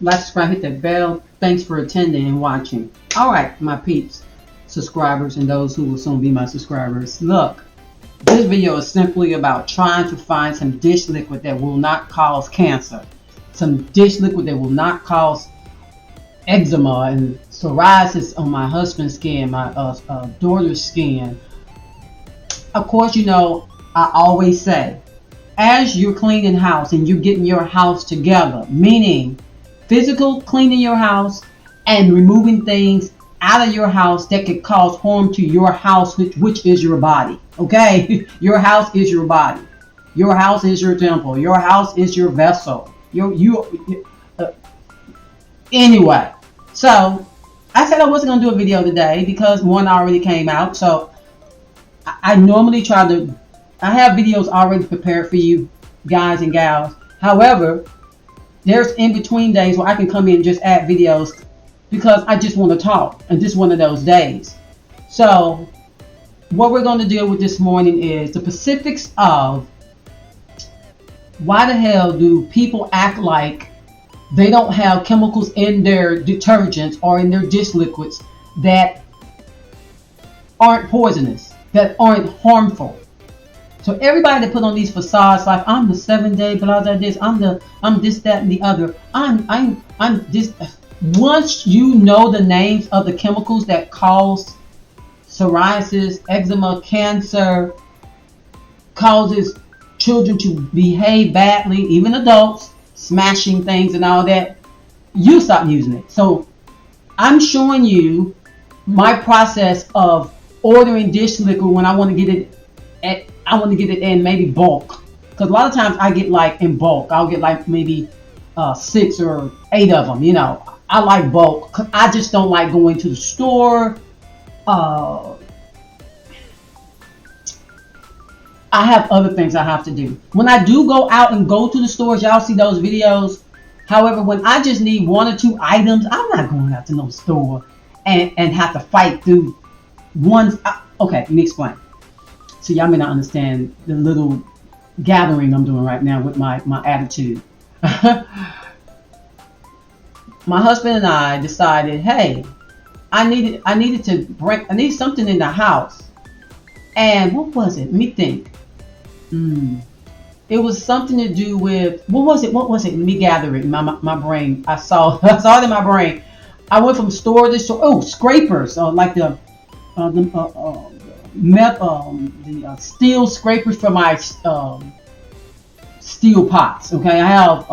Like, subscribe, hit that bell. Thanks for attending and watching. All right, my peeps, subscribers, and those who will soon be my subscribers. Look, this video is simply about trying to find some dish liquid that will not cause cancer. Some dish liquid that will not cause eczema and psoriasis on my husband's skin, my daughter's skin. Of course, you know, I always say, as you're cleaning house and you're getting your house together, meaning physical cleaning your house and removing things out of your house that could cause harm to your house, which is your body. Okay? Your house is your body. Your house is your temple. Your house is your vessel. Anyway, so I said I wasn't going to do a video today because one already came out. So I normally I have videos already prepared for you guys and gals. However, there's in between days where I can come in and just add videos because I just want to talk, and this is one of those days. So what we're going to deal with this morning is the specifics of why the hell do people act like they don't have chemicals in their detergents or in their dish liquids that aren't poisonous, that aren't harmful. So everybody that put on these facades like I'm the 7-day blah blah this, I'm this, that, and the other. I'm this. Once you know the names of the chemicals that cause psoriasis, eczema, cancer, causes children to behave badly, even adults, smashing things and all that, you stop using it. So I'm showing you my process of ordering dish liquid when I want to get it in maybe bulk, because a lot of times I get like in bulk. I'll get like maybe 6 or 8 of them. You know, I like bulk because I just don't like going to the store. I have other things I have to do. When I do go out and go to the stores, y'all see those videos. However, when I just need 1 or 2 items, I'm not going out to no store and have to fight through ones. Okay, let me explain. So y'all may not understand the little gathering I'm doing right now with my attitude. My husband and I decided, hey, I needed something in the house. And what was it? Let me think. It was something to do with, what was it? Let me gather it in my brain. I saw it in my brain. I went from store to store. Oh, scrapers, like the steel scrapers for my steel pots. Okay, I have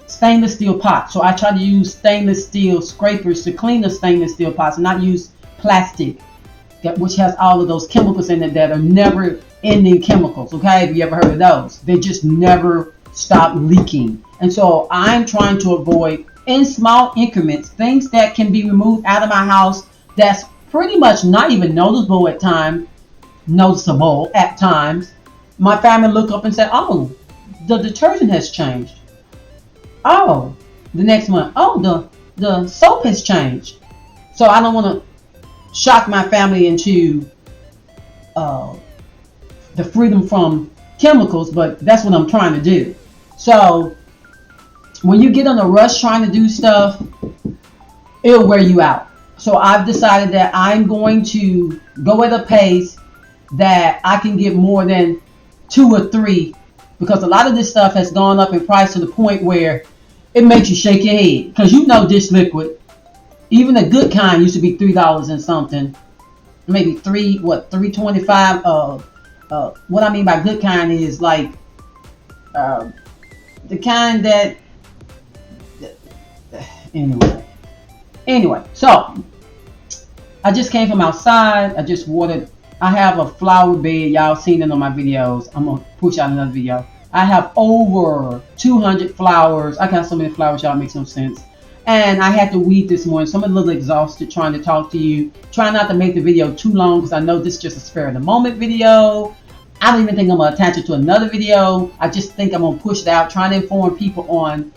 stainless steel pots, so I try to use stainless steel scrapers to clean the stainless steel pots and not use plastic, which has all of those chemicals in it that are never ending chemicals. Okay, have you ever heard of those? They just never stop leaking. And so I'm trying to avoid, in small increments, things that can be removed out of my house that's pretty much not even noticeable at times. My family look up and say, oh, the detergent has changed. Oh, the next month, oh, the soap has changed. So I don't want to shock my family into the freedom from chemicals, but that's what I'm trying to do. So when you get on a rush trying to do stuff, it'll wear you out. So I've decided that I'm going to go at a pace that I can get more than 2 or 3, because a lot of this stuff has gone up in price to the point where it makes you shake your head. Because you know dish liquid, even a good kind used to be $3 and something, maybe $3.25. What I mean by good kind is like the kind that anyway. So I just came from outside. I just watered. I have a flower bed. Y'all seen it on my videos. I'm gonna push out another video. I have over 200 flowers. I got so many flowers, y'all, makes no sense. And I had to weed this morning, so I'm a little exhausted trying to talk to you. Try not to make the video too long because I know this is just a spare of the moment video. I don't even think I'm gonna attach it to another video. I just think I'm gonna push it out, trying to inform people on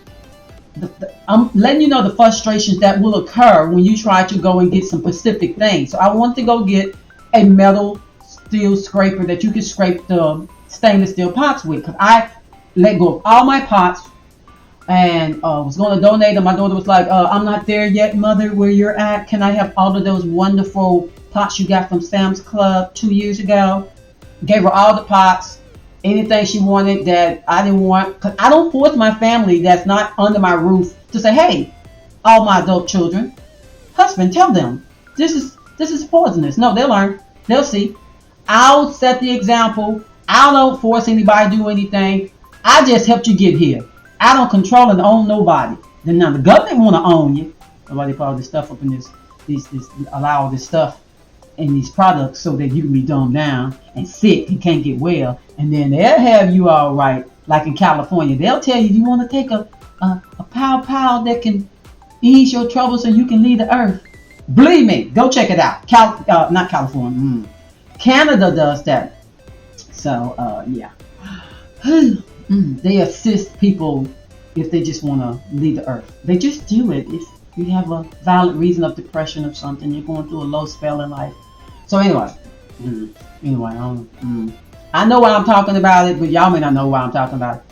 I'm letting you know the frustrations that will occur when you try to go and get some specific things. So I want to go get a metal steel scraper that you can scrape the stainless steel pots with, because I let go of all my pots and was going to donate. And my daughter was like, I'm not there yet, Mother, where you're at. Can I have all of those wonderful pots you got from Sam's Club 2 years ago? Gave her all the pots, anything she wanted that I didn't want. Because I don't force my family that's not under my roof to say, hey, all my adult children, husband, tell them this is poisonous. No, they'll learn. They'll see. I'll set the example. I don't force anybody to do anything. I just helped you get here. I don't control and own nobody. Then now the government want to own you. That's why they put all this stuff up in this allow all this stuff in these products so that you can be dumbed down and sick and can't get well. And then they'll have you all right. Like in California, they'll tell you want to take a pow that can ease your troubles so you can leave the earth. Believe me, go check it out. Not California. Canada does that. So yeah. They assist people if they just want to leave the earth. They just do it if you have a valid reason of depression or something. You're going through a low spell in life. So anyway, I know why I'm talking about it, but y'all may not know why I'm talking about it.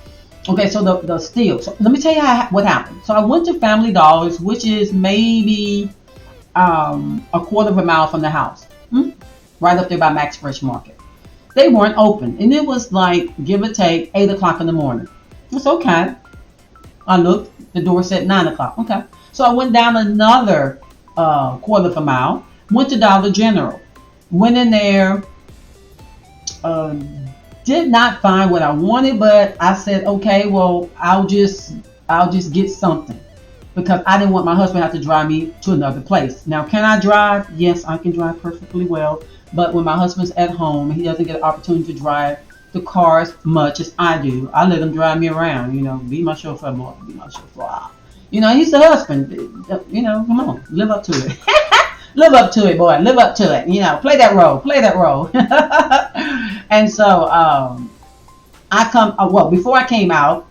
Okay, so the steal. So let me tell you what happened. So I went to Family Dollars, which is maybe a quarter of a mile from the house, right up there by Max Fresh Market. They weren't open, and it was like, give or take, 8 o'clock in the morning. It's okay. I looked, the door said 9 o'clock. Okay. So I went down another quarter of a mile, went to Dollar General, went in there, did not find what I wanted, but I said, okay, well, I'll just get something, because I didn't want my husband to have to drive me to another place. Now, can I drive? Yes, I can drive perfectly well. But when my husband's at home, he doesn't get an opportunity to drive the car as much as I do. I let him drive me around, be my chauffeur, boy, be my chauffeur. He's the husband, come on, live up to it. Live up to it, boy, live up to it, play that role. And so, before I came out,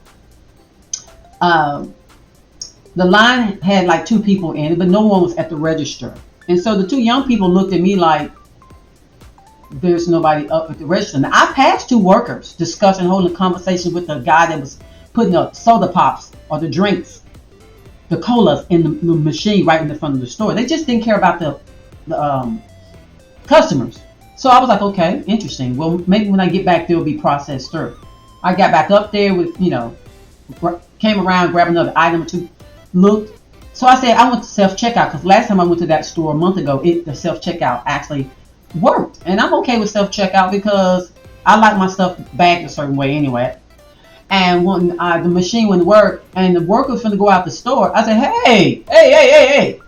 the line had like 2 people in it, but no one was at the register. And so the 2 young people looked at me like, there's nobody up at the register. Now, I passed 2 workers discussing, holding conversations with the guy that was putting up soda pops or the drinks, the colas in the machine right in the front of the store. They just didn't care about the customers. So I was like, okay, interesting. Well, maybe when I get back, they'll be processed through. I got back up there with, came around, grabbed another item or 2, looked. So I said, I went to self-checkout, because last time I went to that store a month ago, the self-checkout actually worked. And I'm okay with self-checkout because I like my stuff bagged a certain way anyway. And when the machine wouldn't work and the worker was going to go out the store, I said, hey,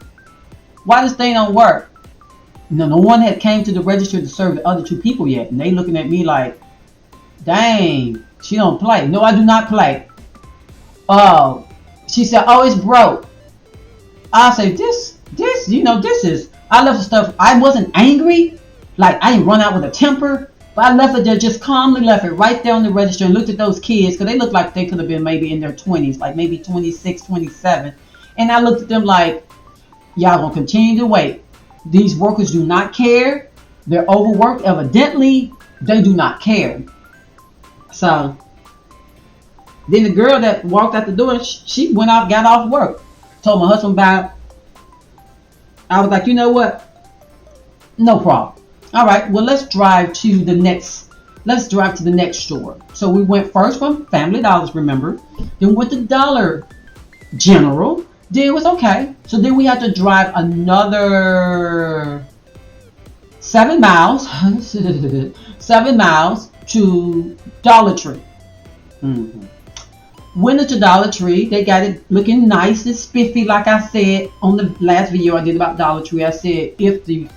why this thing don't work? No one had came to the register to serve the other 2 people yet. And they looking at me like, dang, she don't play. No, I do not play. Oh, she said, oh, it's broke. I said, this is, I left the stuff. I wasn't angry. Like, I didn't run out with a temper, but I left it there, just calmly left it right there on the register and looked at those kids, because they looked like they could have been maybe in their 20s, like maybe 26, 27. And I looked at them like, y'all gonna continue to wait. These workers do not care. They're overworked. Evidently, they do not care. So, then the girl that walked out the door, she went out, got off work. Told my husband about it. I was like, you know what? No problem. All right, well, let's drive to the next store. So we went first from Family Dollars, remember? Then went to Dollar General. Then it was okay. So then we had to drive another 7 miles, 7 miles to Dollar Tree. Went into Dollar Tree. They got it looking nice and spiffy, like I said on the last video I did about Dollar Tree. I said, if the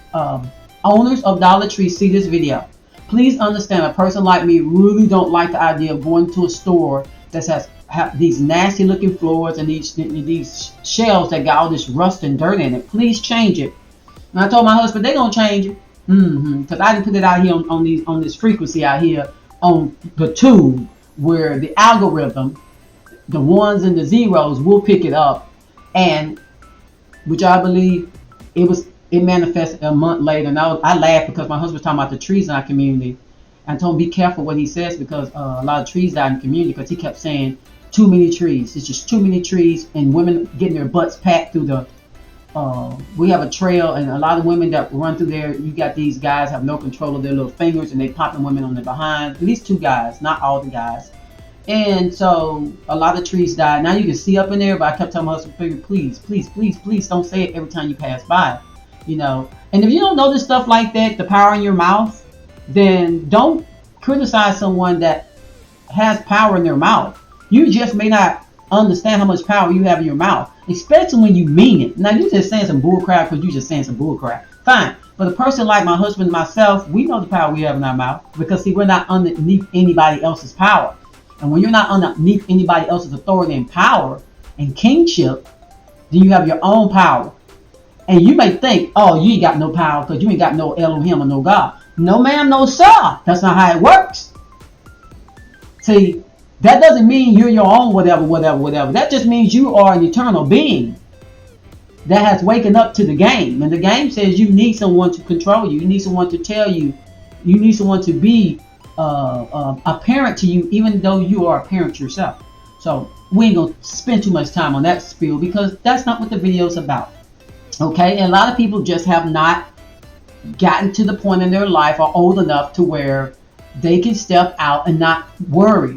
owners of Dollar Tree see this video, please understand, a person like me really don't like the idea of going to a store that has these nasty looking floors and these shelves that got all this rust and dirt in it. Please change it. And I told my husband, they gonna change it. Because I didn't put it out here on this frequency out here on the tube, where the algorithm, the ones and the zeros, will pick it up, and which I believe it manifested a month later. And I laughed because my husband was talking about the trees in our community, and I told him be careful what he says, because a lot of trees die in the community, because he kept saying too many trees. It's just too many trees, and women getting their butts packed through the. We have a trail, and a lot of women that run through there. You got these guys have no control of their little fingers, and they popping women on their behind. At least 2 guys, not all the guys. And so a lot of trees died. Now you can see up in there, but I kept telling my husband, please, please, please, please don't say it every time you pass by. You know, and if you don't know this stuff like that, the power in your mouth, then don't criticize someone that has power in their mouth. You just may not understand how much power you have in your mouth, especially when you mean it. Now you're just saying some bullcrap because you're just saying some bullcrap. Fine, but a person like my husband and myself, we know the power we have in our mouth because see, we're not underneath anybody else's power. And when you're not underneath anybody else's authority and power and kingship, then you have your own power. And you may think, oh, you ain't got no power because you ain't got no Elohim or no God. No, ma'am, no, sir. That's not how it works. See, that doesn't mean you're your own whatever, whatever, whatever. That just means you are an eternal being that has waken up to the game. And the game says you need someone to control you. You need someone to tell you. You need someone to be a parent to you, even though you are a parent yourself. So we ain't going to spend too much time on that spiel because that's not what the video is about. Okay, and a lot of people just have not gotten to the point in their life or old enough to where they can step out and not worry.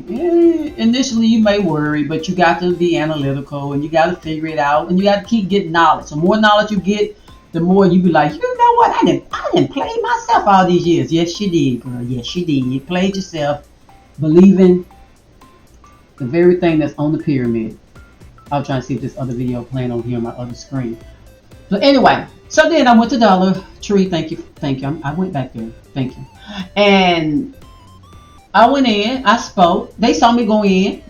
Initially, you may worry, but you got to be analytical and you got to figure it out and you got to keep getting knowledge. The more knowledge you get, the more you be like, you know what? I didn't play myself all these years. Yes, you did, girl. Yes, you did. You played yourself, believing the very thing that's on the pyramid. I was trying to see if this other video playing on here on my other screen. But anyway, so then I went to Dollar Tree. Thank you. I went back there. Thank you. And I went in. I spoke. They saw me go in.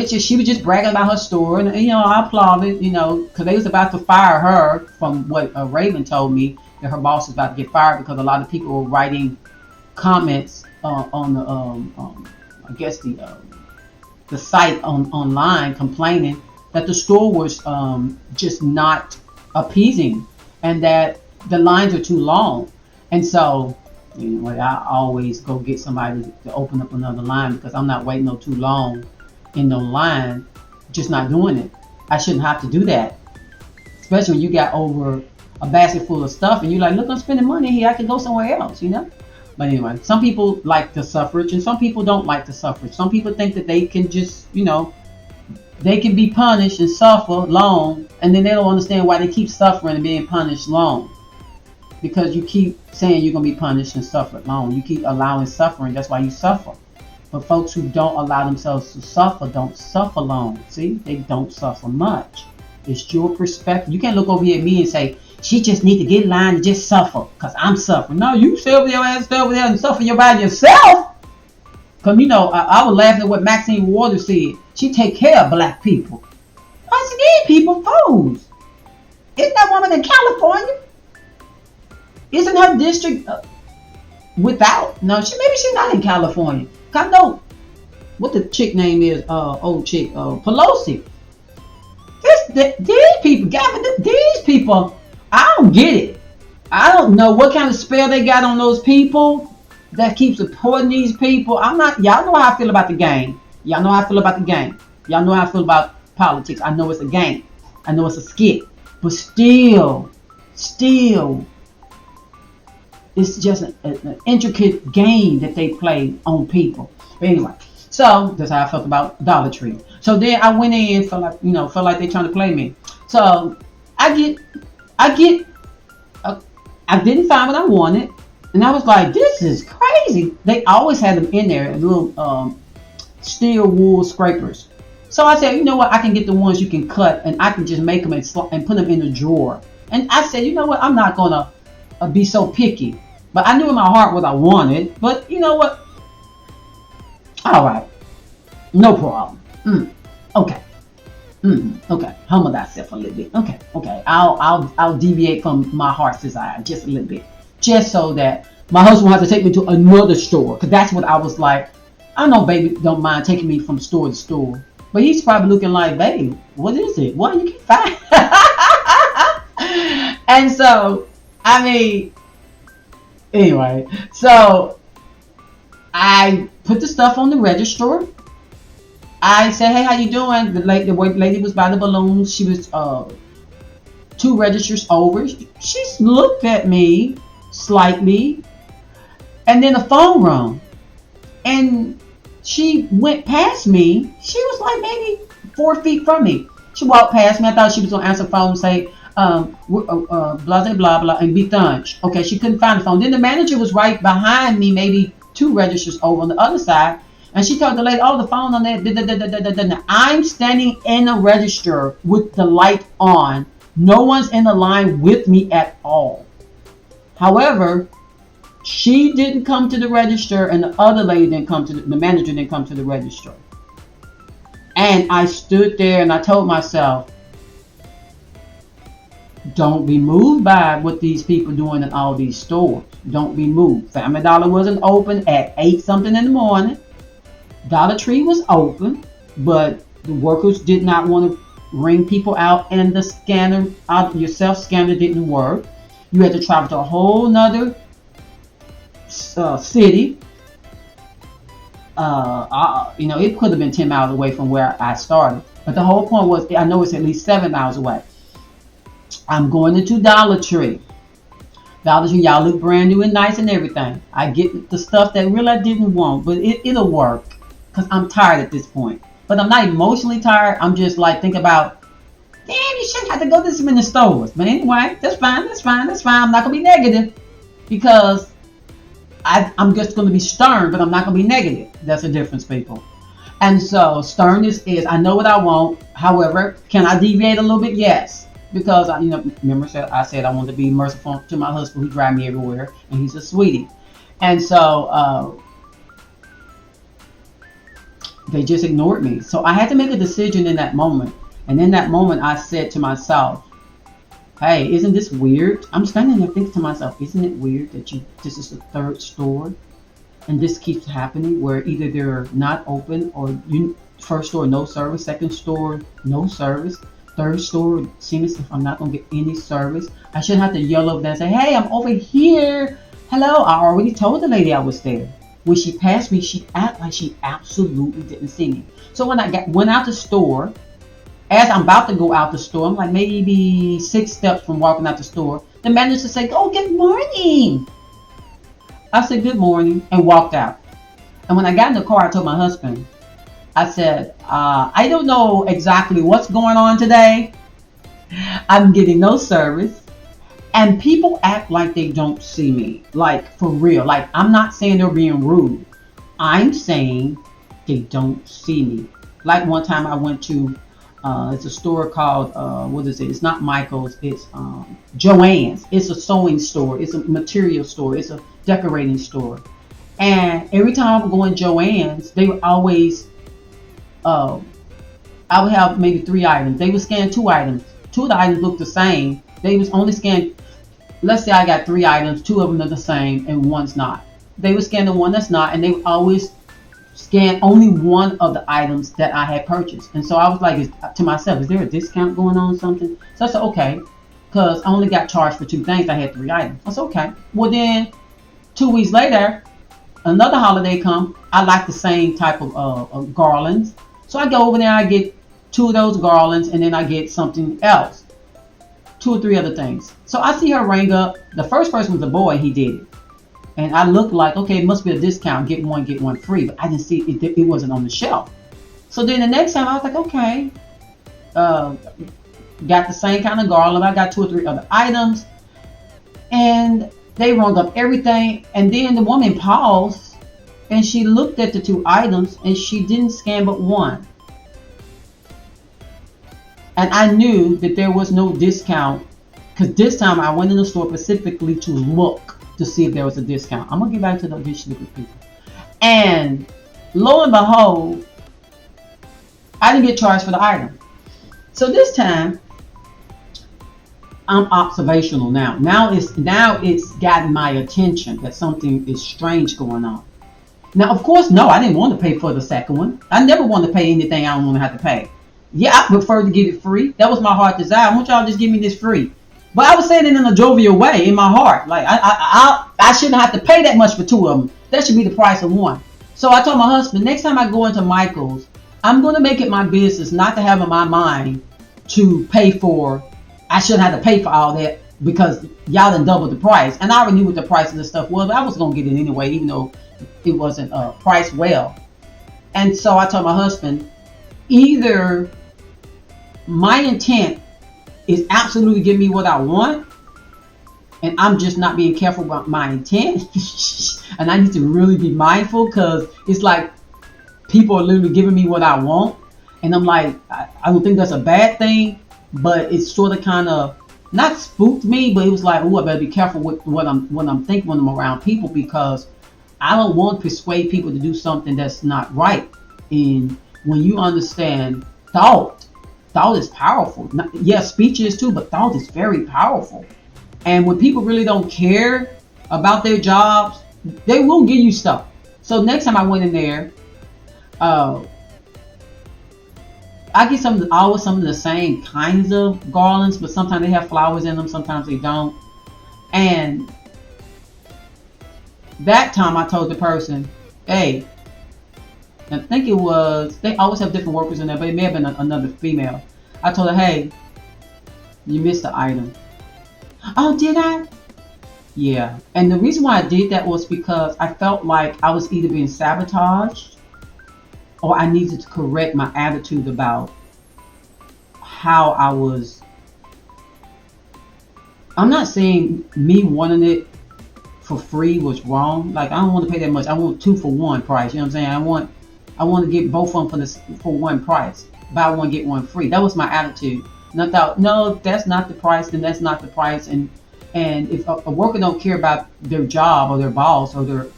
She was just bragging about her store, and you know I applauded. You know, because they was about to fire her from what Raven told me that her boss was about to get fired because a lot of people were writing comments on the I guess the site online complaining that the store was just not appeasing and that the lines are too long. And so anyway, I always go get somebody to open up another line because I'm not waiting no too long in no line, just not doing it. I shouldn't have to do that, especially when you got over a basket full of stuff and you're like, look, I'm spending money here, I can go somewhere else, you know. But anyway, some people like the suffrage and some people don't like the suffrage. Some people think that they can just, you know, they can be punished and suffer long, and then they don't understand why they keep suffering and being punished long. Because you keep saying you're going to be punished and suffer long. You keep allowing suffering. That's why you suffer. But folks who don't allow themselves to suffer don't suffer long. See? They don't suffer much. It's your perspective. You can't look over here at me and say, she just need to get in line and just suffer because I'm suffering. No, you stay over your ass, stay over there and suffer your body yourself. Because, you know, I was laughing at what Maxine Waters said. She take care of black people. I said, these people fools. Isn't that woman in California? Isn't her district without? No, maybe she's not in California. I know what the chick name is, old chick, Pelosi. These people, Gavin, these people, I don't get it. I don't know what kind of spell they got on those people that keep supporting these people. Y'all know how I feel about the game. Y'all know how I feel about the game. Y'all know how I feel about politics. I know it's a game. I know it's a skit. But still, it's just an intricate game that they play on people. But anyway, so that's how I felt about Dollar Tree. So then I went in, felt like they trying to play me. So I didn't find what I wanted, and I was like, this is crazy. They always had them in there, little steel wool scrapers. So I said, you know what? I can get the ones you can cut, and I can just make them and put them in a drawer. And I said, you know what? I'm not gonna be so picky. But I knew in my heart what I wanted. But you know what? All right, no problem. Okay. Okay. Humble thyself a little bit. Okay. I'll deviate from my heart's desire just a little bit, just so that my husband will have to take me to another store. Because that's what I was like. I know baby don't mind taking me from store to store, but he's probably looking like, baby, what is it? What you can find? And so, I mean, anyway, so I put the stuff on the register, I said, "Hey, how you doing?" The lady was by the balloons. She was 2 registers over. She looked at me slightly, and then the phone rang, and she went past me. She was like maybe 4 feet from me. She walked past me. I thought she was gonna answer the phone and say, blah blah blah blah, and be done. Okay, she couldn't find the phone. Then the manager was right behind me, maybe 2 registers over on the other side, and she told the lady, "Oh, the phone on there." Da, da, da, da, da, da, da. I'm standing in a register with the light on. No one's in the line with me at all. However, she didn't come to the register, and the other lady didn't come to the manager didn't come to the register. And I stood there and I told myself, don't be moved by what these people doing in all these stores. Don't be moved. Family Dollar wasn't open at 8 something in the morning. Dollar Tree was open, but the workers did not want to ring people out, and the scanner, your self scanner didn't work. You had to travel to a whole nother city. It could have been 10 miles away from where I started. But the whole point was, I know it's at least 7 miles away. I'm going into Dollar Tree. Dollar Tree, y'all look brand new and nice and everything. I get the stuff that really I didn't want, but it'll work because I'm tired at this point. But I'm not emotionally tired. I'm just like, think about, damn, you shouldn't have to go to this many stores. But anyway, that's fine. I'm not going to be negative because I'm just going to be stern, but I'm not going to be negative. That's the difference, people. And so sternness is, I know what I want. However, can I deviate a little bit? Yes. Because remember I said I wanted to be merciful to my husband who drives me everywhere, and he's a sweetie. And so they just ignored me. So I had to make a decision in that moment. And in that moment, I said to myself, hey, isn't this weird? I'm standing there thinking to myself, isn't it weird that this is the 3rd store and this keeps happening where either they're not open or first store, no service, second store, no service, third store, seems as if I'm not going to get any service. I shouldn't have to yell over there and say, hey, I'm over here. Hello, I already told the lady I was there. When she passed me, she acted like she absolutely didn't see me. So when I went out the store, as I'm about to go out the store, I'm like maybe 6 steps from walking out the store, the manager said, oh, good morning. I said, good morning, and walked out. And when I got in the car, I told my husband, I said, I don't know exactly what's going on today. I'm getting no service. And people act like they don't see me. Like, for real. Like, I'm not saying they're being rude. I'm saying they don't see me. Like one time I went to, it's a store called, what is it? It's not Michael's. It's Joann's. It's a sewing store. It's a material store. It's a decorating store. And every time I would go in Joann's, they would always, I would have maybe 3 items. They would scan 2 items. 2 of the items looked the same. They was only scan, let's say I got 3 items, 2 of them are the same and one's not. They would scan the one that's not, and they would always scan only one of the items that I had purchased. And so I was like to myself, is there a discount going on or something? So I said, okay, because I only got charged for 2 things. I had 3 items. I said, okay. Well then, 2 weeks later, another holiday come. I like the same type of garlands. So I go over there, I get 2 of those garlands, and then I get something else. 2 or 3 other things. So I see her ring up. The first person was a boy, he did it. And I looked like, okay, it must be a discount, get one free. But I didn't see it wasn't on the shelf. So then the next time I was like, okay, got the same kind of garland. I got 2 or 3 other items. And they rung up everything. And then the woman paused and she looked at the 2 items and she didn't scan but one. And I knew that there was no discount because this time I went in the store specifically to look to see if there was a discount. I'm going to get back to the audition with people. And lo and behold, I didn't get charged for the item. So this time, I'm observational now. Now it's gotten my attention that something is strange going on. Now, of course, no, I didn't want to pay for the second one. I never want to pay anything I don't want to have to pay. Yeah, I prefer to get it free. That was my heart desire. I want y'all to just give me this free. But I was saying it in a jovial way in my heart. Like, I shouldn't have to pay that much for 2 of them. That should be the price of one. So I told my husband, next time I go into Michael's, I'm going to make it my business not to have in my mind to pay for, I shouldn't have to pay for all that because y'all done doubled the price. And I already knew what the price of the stuff was, but I was going to get it anyway, even though it wasn't priced well. And so I told my husband, either my intent is absolutely give me what I want, and I'm just not being careful about my intent. And I need to really be mindful because it's like people are literally giving me what I want. And I'm like, I don't think that's a bad thing, but it's sort of kind of not spooked me, but it was like, oh, I better be careful with what I'm thinking when I'm around people, because I don't want to persuade people to do something that's not right. And when you understand thought is powerful. Yes, speech is too, but thought is very powerful. And when people really don't care about their jobs, they will give you stuff. So next time I went in there, I get always some of the same kinds of garlands, but sometimes they have flowers in them, sometimes they don't. And that time I told the person, hey, I think it was, they always have different workers in there, but it may have been another female. I told her, hey, you missed the item. Oh, did I? Yeah. And the reason why I did that was because I felt like I was either being sabotaged or I needed to correct my attitude about how I was. I'm not saying me wanting it for free was wrong. Like, I don't want to pay that much. I want 2-for-1 price. You know what I'm saying? I want to get both of them for one price. Buy one, get one free. That was my attitude. And I thought, no, if that's not the price, then that's not the price. And if a worker don't care about their job or their boss or the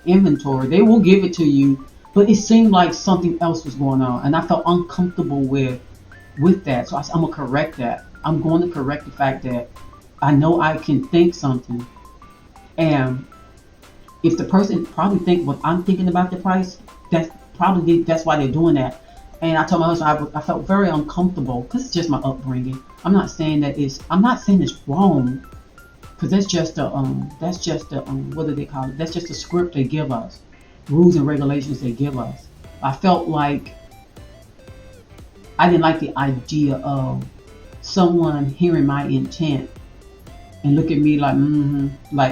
inventory, they will give it to you. But it seemed like something else was going on, and I felt uncomfortable with that. So I said, I'm gonna correct that. I'm going to correct the fact that I know I can think something, and if the person probably think what I'm thinking about the price, that's why they're doing that. And I told my husband I felt very uncomfortable because it's just my upbringing. I'm not saying it's wrong, because that's just a what do they call it? That's just a script they give us, rules and regulations they give us. I felt like I didn't like the idea of someone hearing my intent and look at me like,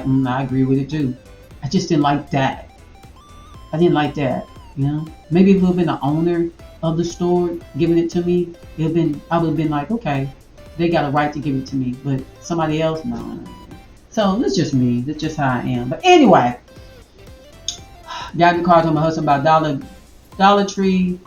I agree with it too. I just didn't like that. I didn't like that, you know. Maybe if it would have been the owner of the store giving it to me, I would have been like, okay, they got a right to give it to me. But somebody else, no. So that's just me. That's just how I am. But anyway, got in the car, told my husband about Dollar Tree.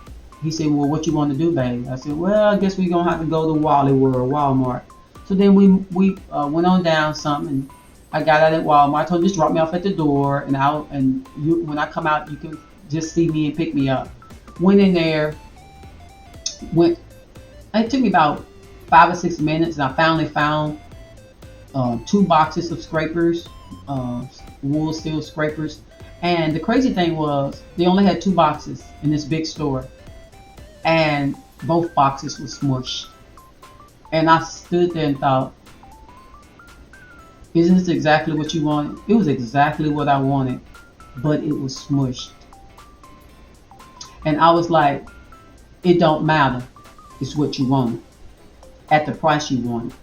He said, well, what you want to do, babe? I said, well, I guess we're going to have to go to Walmart. So then we went on down some, and I got out at Walmart. I told him, just drop me off at the door, and when I come out, you can just see me and pick me up. Went in there. It took me about 5 or 6 minutes, and I finally found 2 boxes of scrapers, wool steel scrapers. And the crazy thing was, they only had 2 boxes in this big store, and both boxes were smushed. And I stood there and thought, isn't this exactly what you wanted? It was exactly what I wanted, but it was smushed. And I was like, it don't matter. It's what you wanted at the price you wanted.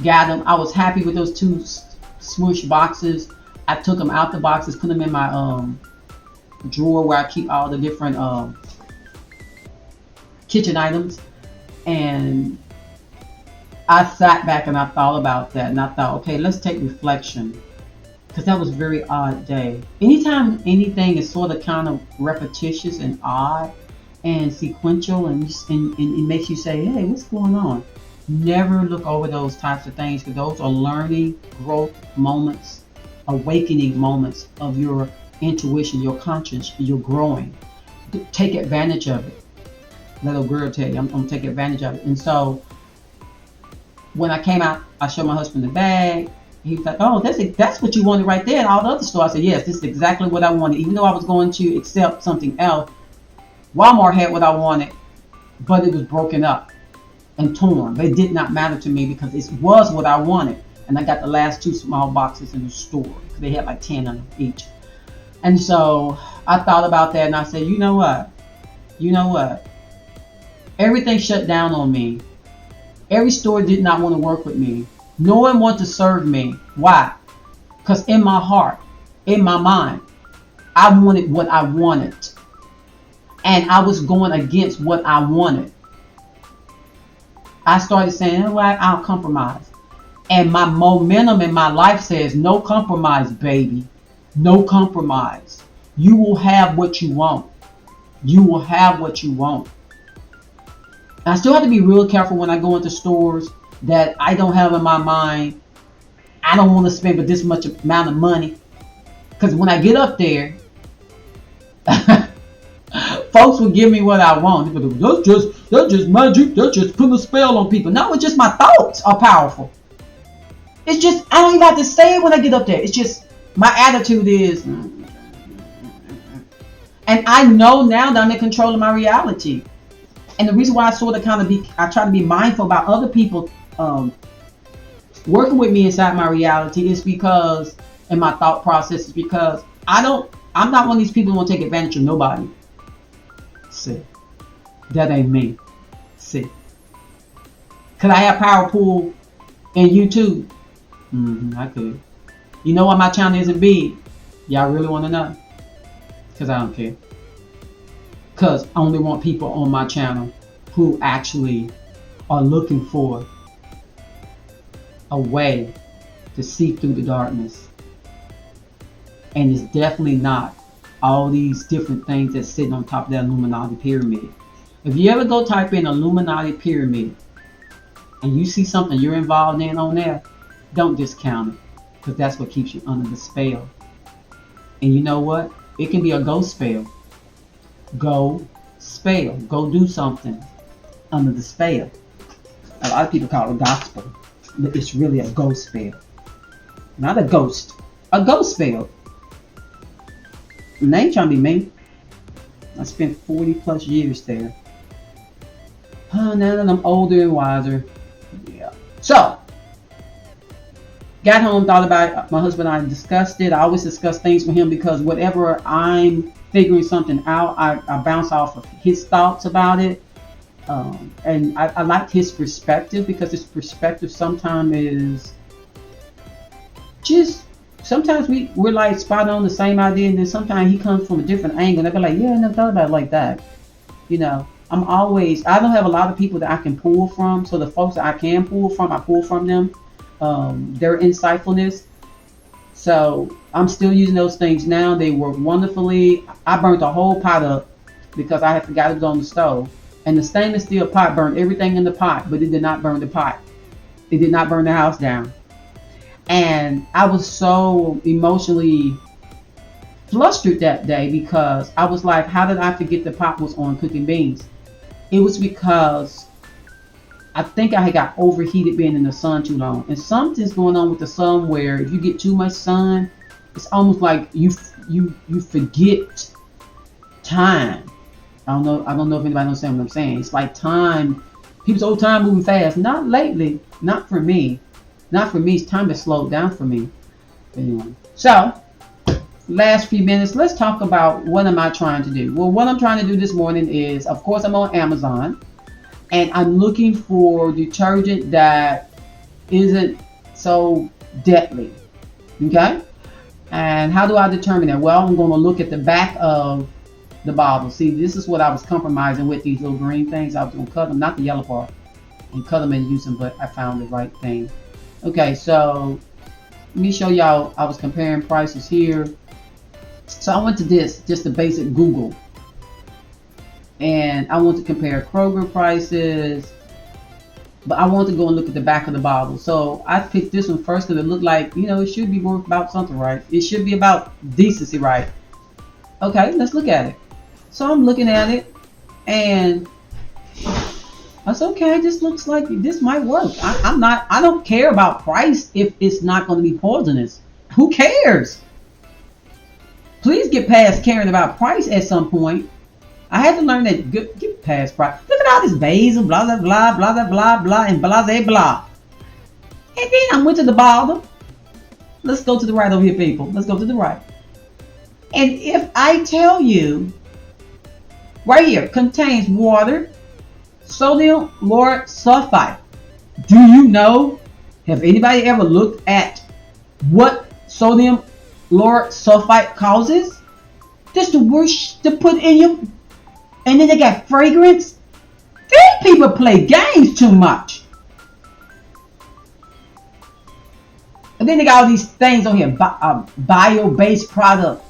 Got them. I was happy with those 2 smushed boxes. I took them out the boxes, put them in my drawer where I keep all the different kitchen items. And I sat back and I thought about that, and I thought, okay, let's take reflection, because that was a very odd day. Anytime anything is sort of kind of repetitious and odd and sequential, and it makes you say, hey, what's going on? Never look over those types of things, because those are learning, growth moments, awakening moments of your intuition, your conscience. You're growing. Take advantage of it. Little girl tell you, I'm gonna take advantage of it. And so when I came out, I showed my husband the bag. He was like, oh, that's what you wanted right there. And all the other stores, I said, yes, this is exactly what I wanted. Even though I was going to accept something else, Walmart had what I wanted, but it was broken up and torn. But it did not matter to me because it was what I wanted. And I got the last 2 small boxes in the store. They had like 10 of them each. And so I thought about that and I said, you know what? You know what? Everything shut down on me. Every store did not want to work with me. No one wanted to serve me. Why? Because in my heart, in my mind, I wanted what I wanted. And I was going against what I wanted. I started saying, you know what? I'll compromise. And my momentum in my life says, no compromise, baby. No compromise. You will have what you want. You will have what you want. I still have to be real careful when I go into stores that I don't have in my mind, I don't want to spend but this much amount of money. Because when I get up there, folks will give me what I want. That's just magic. That's just putting a spell on people. No, it's just my thoughts are powerful. It's just, I don't even have to say it when I get up there. It's just, my attitude is, and I know now that I'm in control of my reality. And the reason why I sort of I try to be mindful about other people working with me inside my reality is because, and my thought process is because I'm not one of these people who want to take advantage of nobody. See, that ain't me. See, could I have power pool in YouTube? I could. You know why my channel isn't big? Y'all really want to know? Because I don't care. Because I only want people on my channel who actually are looking for a way to see through the darkness. And it's definitely not all these different things that's sitting on top of that Illuminati pyramid. If you ever go type in Illuminati pyramid and you see something you're involved in on there, don't discount it, because that's what keeps you under the spell. And you know what? It can be a ghost spell. Go spell. Go do something under the spell. A lot of people call it gospel, but it's really a ghost spell. Not a ghost. A ghost spell. And they ain't trying to be me. I spent 40 plus years there. Now that I'm older and wiser. Yeah. So, got home, thought about it. My husband and I discussed it. I always discuss things with him because whatever I'm figuring something out, I bounce off of his thoughts about it. And I liked his perspective, because his perspective sometimes is just, sometimes we're like spot on the same idea, and then sometimes he comes from a different angle and I be like, yeah, I never thought about it like that. You know, I don't have a lot of people that I can pull from, so the folks that I can pull from, I pull from them. Their insightfulness. So I'm still using those things now. They work wonderfully. I burnt the whole pot up because I had forgot it was on the stove. And the stainless steel pot burned everything in the pot, but it did not burn the pot. It did not burn the house down. And I was so emotionally flustered that day because I was like, how did I forget the pot was on cooking beans? It was because I think I had got overheated being in the sun too long. And something's going on with the sun where if you get too much sun, it's almost like you forget time. I don't know if anybody understands what I'm saying. It's like time. People say, oh, time moving fast. Not lately. Not for me. Not for me. It's time to slow down for me. Anyway. So, last few minutes, let's talk about what am I trying to do. Well, what I'm trying to do this morning is, of course, I'm on Amazon. And I'm looking for detergent that isn't so deadly. Okay? And how do I determine that? Well, I'm going to look at the back of the bottle. See, this is what I was compromising with, these little green things. I was going to cut them, not the yellow part, and cut them and use them, but I found the right thing. Okay, so let me show y'all. I was comparing prices here. So I went to this, just the basic Google. And I want to compare Kroger prices, but I want to go and look at the back of the bottle. So I picked this one first because it looked like, you know, it should be worth about something, right? It should be about decency, right? Okay, let's look at it. So I'm looking at it, and that's okay. This looks like this might work. I don't care about price if it's not going to be poisonous. Who cares? Please get past caring about price at some point. I had to learn that. Get past price. Look at all this basil, blah blah blah blah blah blah blah, and blah blah. And then I went to the bottom. Let's go to the right over here, people. Let's go to the right. And if I tell you, right here, contains water, sodium lauryl sulfite. Do you know? Have anybody ever looked at what sodium lauryl sulfite causes? That's the worst to put in your. And then they got fragrance. These people play games too much. And then they got all these things on here. Bio-based product,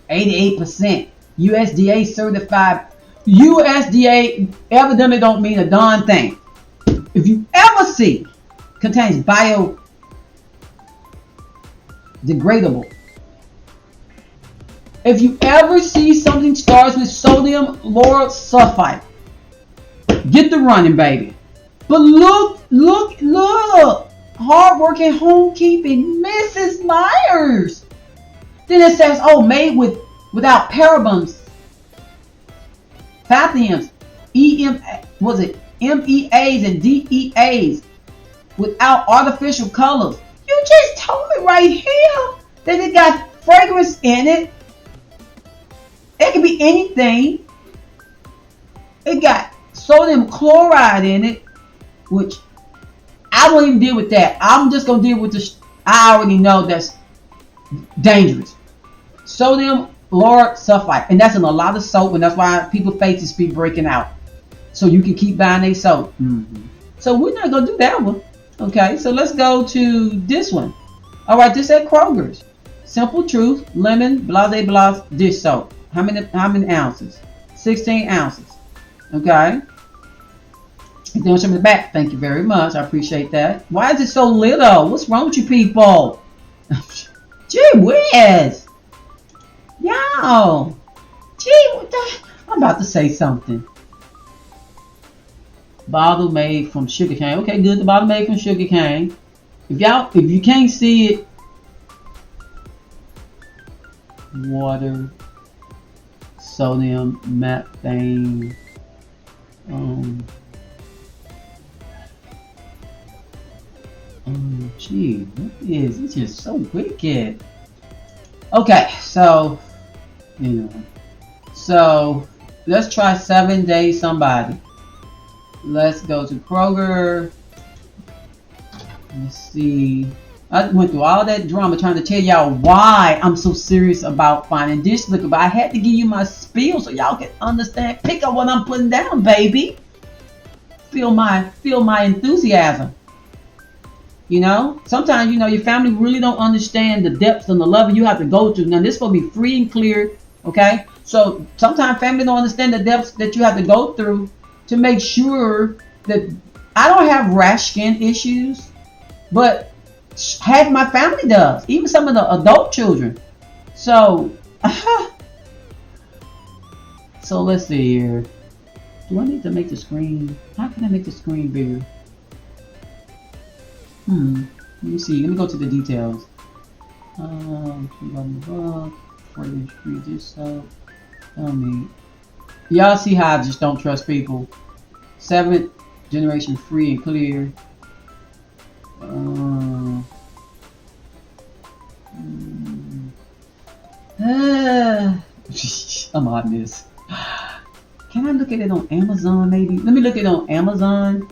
88%. USDA certified. USDA evidently don't mean a darn thing. If you ever see contains biodegradable. If you ever see something starts with sodium lauryl sulfite, get the running, baby. But look. Hardworking homekeeping Mrs. Myers. Then it says, oh, made without parabens, phthalates, MEAs and DEAs, without artificial colors. You just told me right here that it got fragrance in it. It could be anything. It got sodium chloride in it, which I won't even deal with that. I'm just going to deal with the I already know that's dangerous. Sodium lauryl sulfite. And that's in a lot of soap, and that's why people's faces be breaking out. So you can keep buying their soap. Mm-hmm. So we're not going to do that one. Okay, so let's go to this one. All right, this at Kroger's. Simple Truth Lemon Blase Blah dish soap. How many ounces? 16 ounces. Okay. If they don't show me the back, thank you very much. I appreciate that. Why is it so little? What's wrong with you people? Gee whiz. Yo. Gee, what the? I'm about to say something. Bottle made from sugarcane. Okay, good. The bottle made from sugarcane. If you can't see it, water, sodium, methane, gee, what is it's just so wicked. Okay, so so let's try 7 days somebody. Let's go to Kroger. Let's see. I went through all that drama trying to tell y'all why I'm so serious about finding dish liquor, but I had to give you my spiel so y'all can understand. Pick up what I'm putting down, baby. Feel my enthusiasm. Sometimes your family really don't understand the depths and the level you have to go to. Now this is supposed to be free and clear, okay? So sometimes family don't understand the depths that you have to go through to make sure that I don't have rash skin issues, but half my family does, even some of the adult children. So, so let's see here. Do I need to make the screen? How can I make the screen bigger? Let me see. Let me go to the details. Y'all see how I just don't trust people. 7th generation free and clear. I'm on this. Can I look at it on Amazon maybe? Let me look at it on Amazon.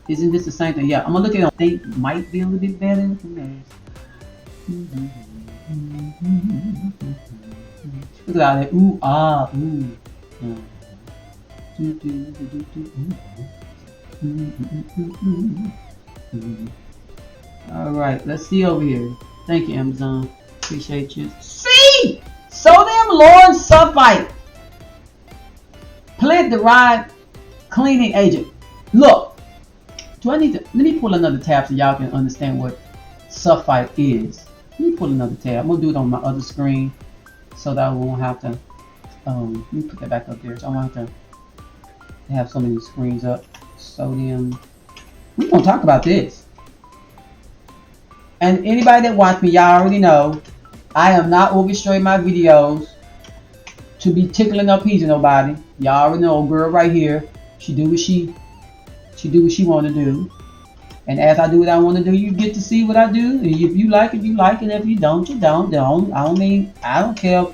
Isn't this the same thing? Yeah, I'm gonna look at it on. I think might be a little bit better. Look at all that. Ooh, ah, ooh. All right, let's see over here. Thank you, Amazon. Appreciate you. See, sodium lauryl sulfite, plant-derived cleaning agent. Look, do I need to? Let me pull another tab so y'all can understand what sulfite is. Let me pull another tab. I'm gonna do it on my other screen so that I won't have to. Let me put that back up there. So I won't have to have so many screens up. Sodium. We're gonna talk about this. And anybody that watch me, y'all already know I am not orchestrating my videos to be tickling up pleasing nobody. Y'all already know, girl right here. She do what she want to do. And as I do what I want to do, you get to see what I do. And if you like it, you like it. If you don't, you don't. I don't care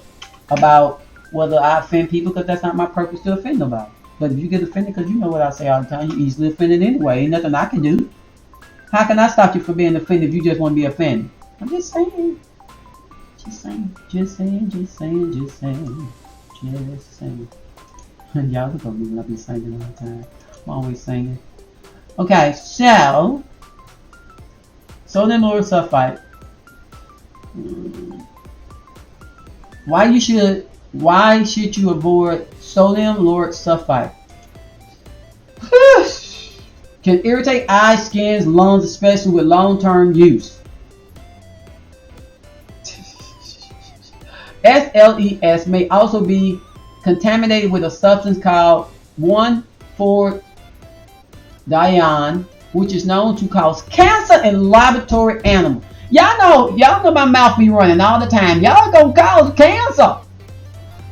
about whether I offend people, because that's not my purpose to offend nobody. But if you get offended, because you know what I say all the time, you easily offended anyway. Ain't nothing I can do. How can I stop you from being offended if you just want to be offended? I'm just saying. Just saying. Just saying. Just saying. Just saying. Just saying. Y'all look at me when I be singing all the time. I'm always singing. Okay, so sodium lauryl sulfite. Why should you avoid sodium lauryl sulfite? Can irritate eyes, skins, lungs, especially with long-term use. SLES may also be contaminated with a substance called 1,4-dione, which is known to cause cancer in laboratory animals. Y'all know my mouth be running all the time. Y'all gonna cause cancer.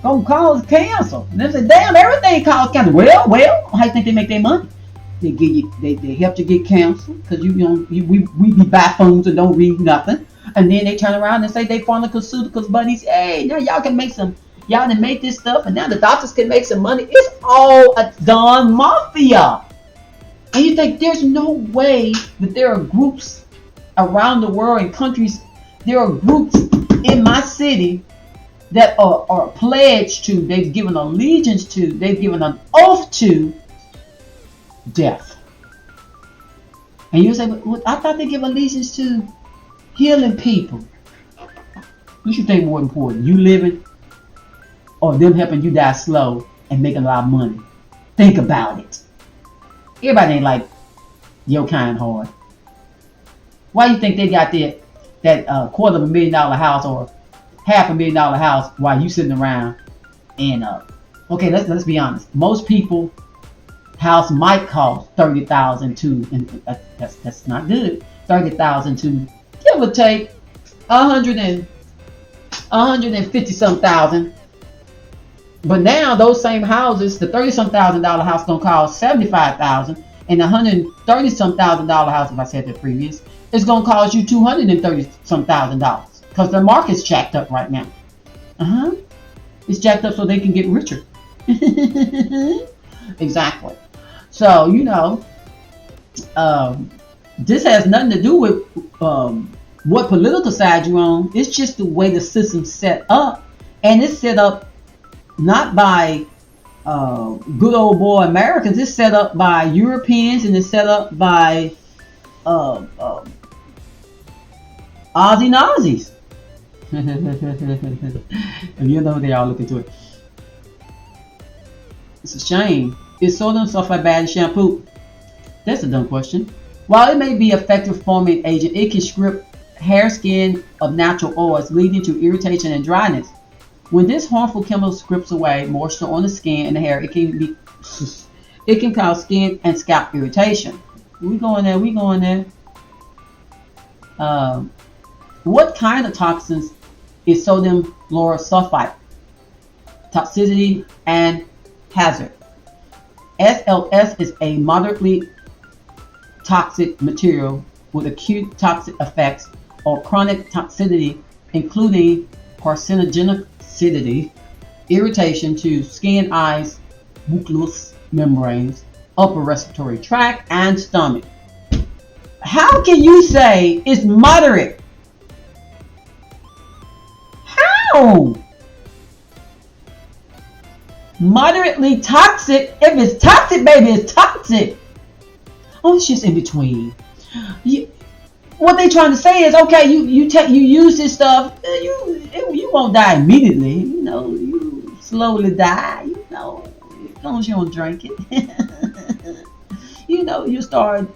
Gonna cause cancer. And they say, damn, everything causes cancer. Well, how you think they make their money? They give you, they help you get cancer, because we be buffoons and don't read nothing. And then they turn around and say they pharmaceuticals buddies. Hey, now y'all can make this stuff, and now the doctors can make some money. It's all a Don Mafia. And you think there's no way that there are groups around the world and countries, there are groups in my city that are pledged to, they've given allegiance to, they've given an oath to death. And you say, well, I thought they give allegiance to healing people. What you think more important, you living or them helping you die slow and making a lot of money? Think about it. Everybody ain't like your kind hard. Why you think they got that $250,000 house or $500,000 house while you sitting around and okay, let's be honest. Most people house might cost $30,000 to, and that's not good. $30,000 to give or take 150 some thousand. But now those same houses, the $30-some-thousand house gonna cost $75,000, and the $130-some-thousand house, if I said that previous, is gonna cost you $230-some-thousand, because the market's jacked up right now. It's jacked up so they can get richer. Exactly. So this has nothing to do with what political side you're on. It's just the way the system's set up, and it's set up not by good old boy Americans. It's set up by Europeans, and it's set up by Aussie Nazis. And you know they all look into it. It's a shame. Is sodium sulfite bad in shampoo? That's a dumb question. While it may be an effective foaming agent, it can strip hair skin of natural oils, leading to irritation and dryness. When this harmful chemical strips away moisture on the skin and the hair, it can cause skin and scalp irritation. We going there. What kind of toxins is sodium lauryl sulfite? Toxicity and hazard. SLS is a moderately toxic material with acute toxic effects or chronic toxicity, including carcinogenicity, irritation to skin, eyes, mucous membranes, upper respiratory tract, and stomach. How can you say it's moderate? How? Moderately toxic? If it's toxic, baby, it's toxic. Oh, it's just in between. What they trying to say is, okay, you use this stuff, you won't die immediately. You slowly die. As long as you don't drink it. You start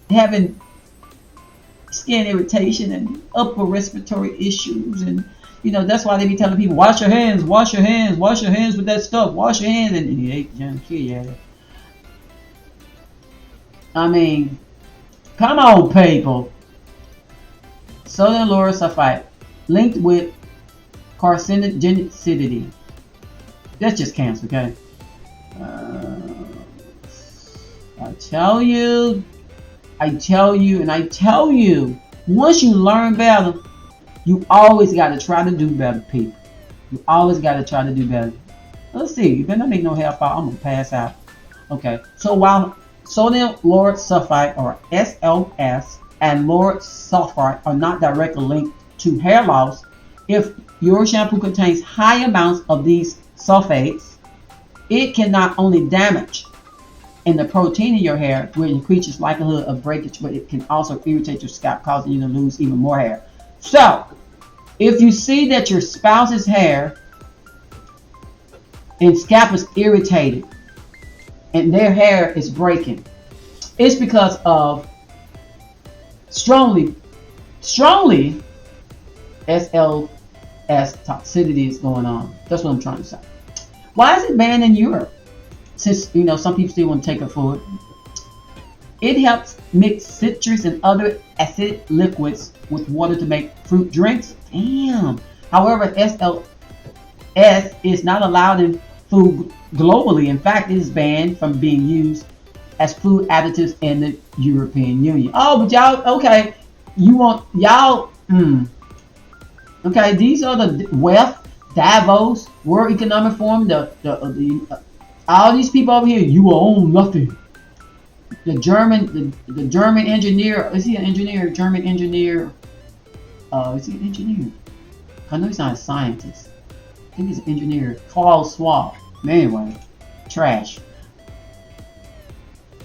having skin irritation and upper respiratory issues, and that's why they be telling people, wash your hands with that stuff, wash your hands, and you ain't gonna kill you. I mean, come on, people. Sodium lauryl sulfite linked with carcinogenicity. That's just cancer, okay? I tell you, I tell you, and I tell you, once you learn better, you always got to try to do better, people. You always got to try to do better. Let's see. You better not make no hair fall. I'm going to pass out. Okay. So while sodium lauryl sulfite, or SLS, and lauryl sulfite are not directly linked to hair loss, if your shampoo contains high amounts of these sulfates, it can not only damage in the protein in your hair, which increases likelihood of breakage, but it can also irritate your scalp, causing you to lose even more hair. So, if you see that your spouse's hair and scalp is irritated and their hair is breaking, it's because of strongly SLS toxicity is going on. That's what I'm trying to say. Why is it banned in Europe? Since, some people still want to take it forward. It helps mix citrus and other acidic liquids with water to make fruit drinks. Damn. However, SLS is not allowed in food globally. In fact, it is banned from being used as food additives in the European Union. Oh, but y'all, okay. Okay, these are the WEF, Davos, World Economic Forum, all these people over here, you will own nothing. The German engineer, is he an engineer? German engineer, is he an engineer? I know he's not a scientist. I think he's an engineer. Klaus Schwab. Anyway, trash.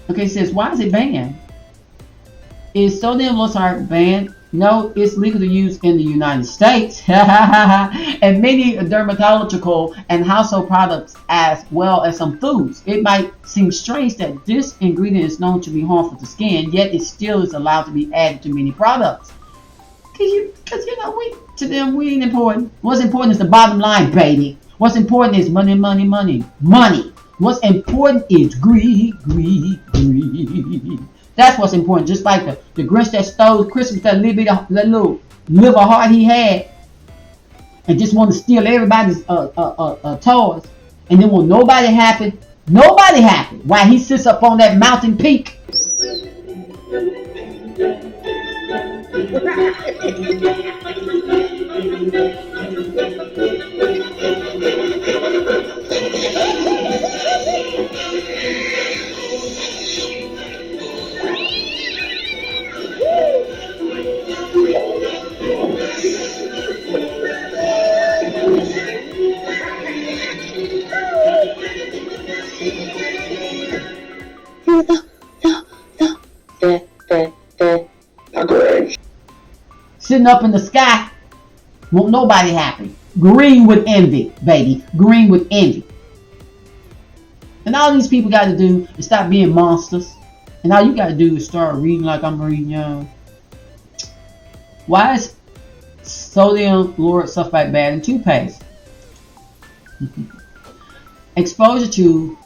Okay, it says, why is it banned? Is sodium lauryl banned? No, it's legal to use in the United States and many dermatological and household products, as well as some foods. It might seem strange that this ingredient is known to be harmful to skin, yet it still is allowed to be added to many products. Because to them, we ain't important. What's important is the bottom line, baby. What's important is money, money, money, money. What's important is greed, greed, greed. That's what's important. Just like the Grinch that stole Christmas, that little liver heart he had, and just want to steal everybody's toys, and then when nobody happy, while he sits up on that mountain peak. Sitting up in the sky, won't nobody happy. Green with envy, baby. Green with envy. And all these people got to do is stop being monsters. And all you got to do is start reading like I'm reading, y'all. Why is sodium lauryl sulfite bad in toothpaste? Exposure to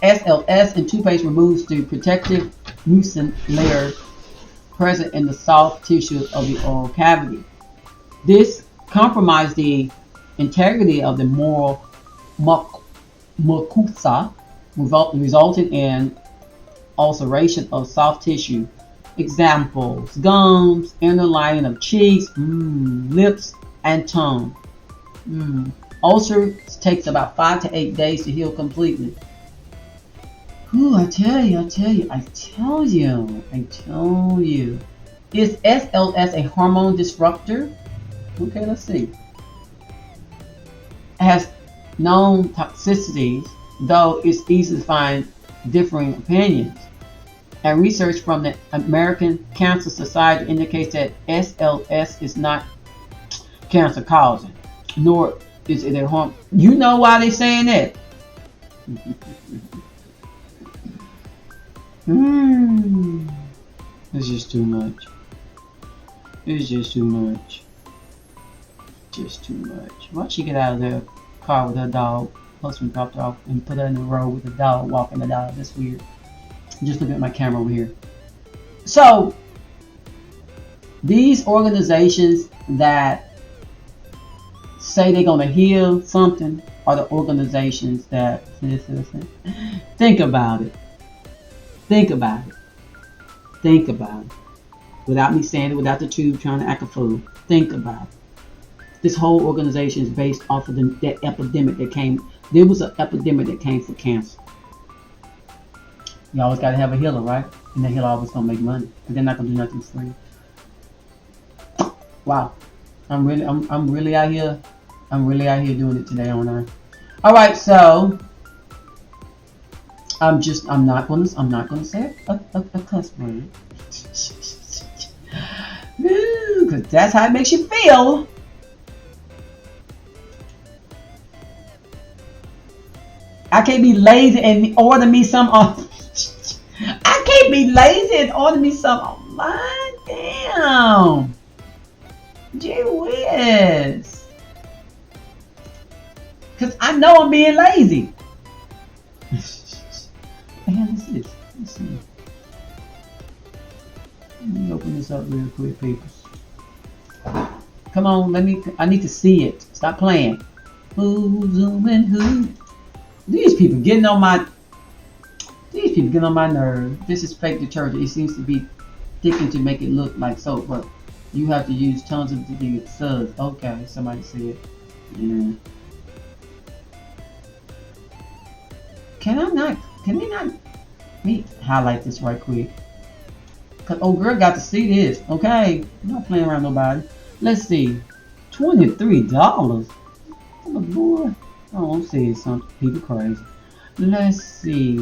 SLS in toothpaste removes the protective mucin layer present in the soft tissue of the oral cavity. This compromises the integrity of the moral mucosa, resulting in ulceration of soft tissue. Examples: gums, inner lining of cheeks, lips, and tongue. Ulcer takes about 5 to 8 days to heal completely. I tell you. Is SLS a hormone disruptor? Okay, let's see. It has known toxicities, though it's easy to find differing opinions. And research from the American Cancer Society indicates that SLS is not cancer causing, nor is it a harm. You know why they're saying that? It's just too much. It's just too much. Just too much. Why'd she get out of the car with her dog? Husband dropped her off and put her in the road with the dog, walking the dog. That's weird. Just look at my camera over here. So, these organizations that say they're going to heal something are the organizations that, think about it. Think about it. Think about it. Without me saying it, without the tube trying to act a fool. Think about it. This whole organization is based off of that epidemic that came. There was an epidemic that came for cancer. You always got to have a healer, right? And that healer always gonna make money, but they're not gonna do nothing free. Wow, I'm really out here. I'm really out here doing it today, aren't I? All right, so I'm not gonna say a cuss word, because that's how it makes you feel. I can't be lazy and order me some on. I can't be lazy and order me some online. Damn. Gee whiz. Because I know I'm being lazy. What the hell is this? Let's see. Let me open this up real quick, people. Come on, I need to see it. Stop playing. Who's zooming who? These people getting on my nerves. This is fake detergent. It seems to be thickened to make it look like soap, but you have to use tons of the suds. Okay, somebody said. Yeah. Can they not me highlight this right quick? Cause old girl got to see this. Okay, I'm not playing around nobody. Let's see. $23. Oh boy. Oh, I'm seeing some people crazy. Let's see.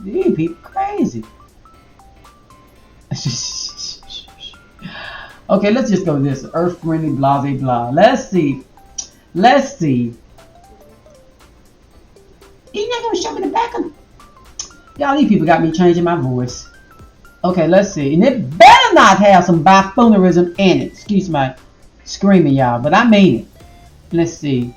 These people crazy. Okay, let's just go with this. Earth friendly, blah, blah, blah. Let's see. You're not gonna show me the back of. Y'all, these people got me changing my voice. Okay, let's see. And it better not have some buffoonerism in it. Excuse my screaming, y'all, but I mean it. Let's see.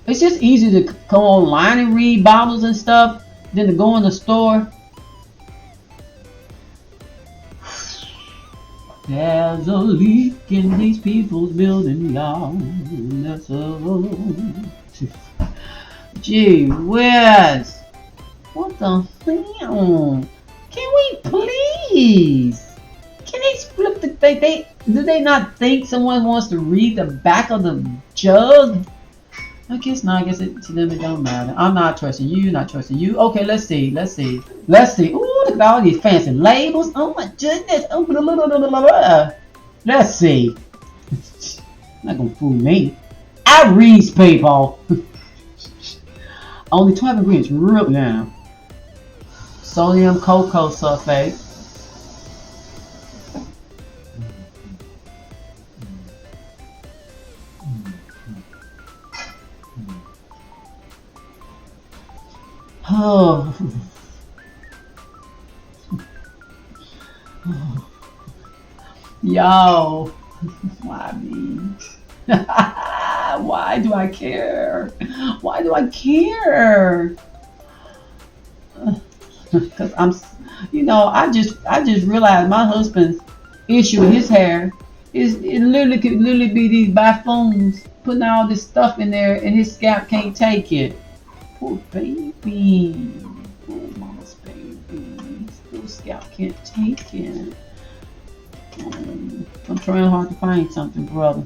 It's just easy to go online and read bottles and stuff than to go in the store. There's a leak in these people's building, y'all. That's all. Gee whiz. What the hell? Can we please? Can they flip the do they not think someone wants to read the back of the jug? I guess not. I guess to them it don't matter. I'm not trusting you. Not trusting you. Okay, let's see. Ooh, look at all these fancy labels. Oh my goodness. Oh, blah, blah, blah, blah, blah. Let's see. Not gonna fool me. I read people. Only 12 ingredients. Real now. Sodium cocoa sulfate. Oh. Yo, why me? Why do I care? Why do I care? Because I just realized my husband's issue with his hair is it literally could be these buffoons putting all this stuff in there and his scalp can't take it. Poor baby. Poor mama's baby. His scalp can't take it. I'm trying hard to find something, brother.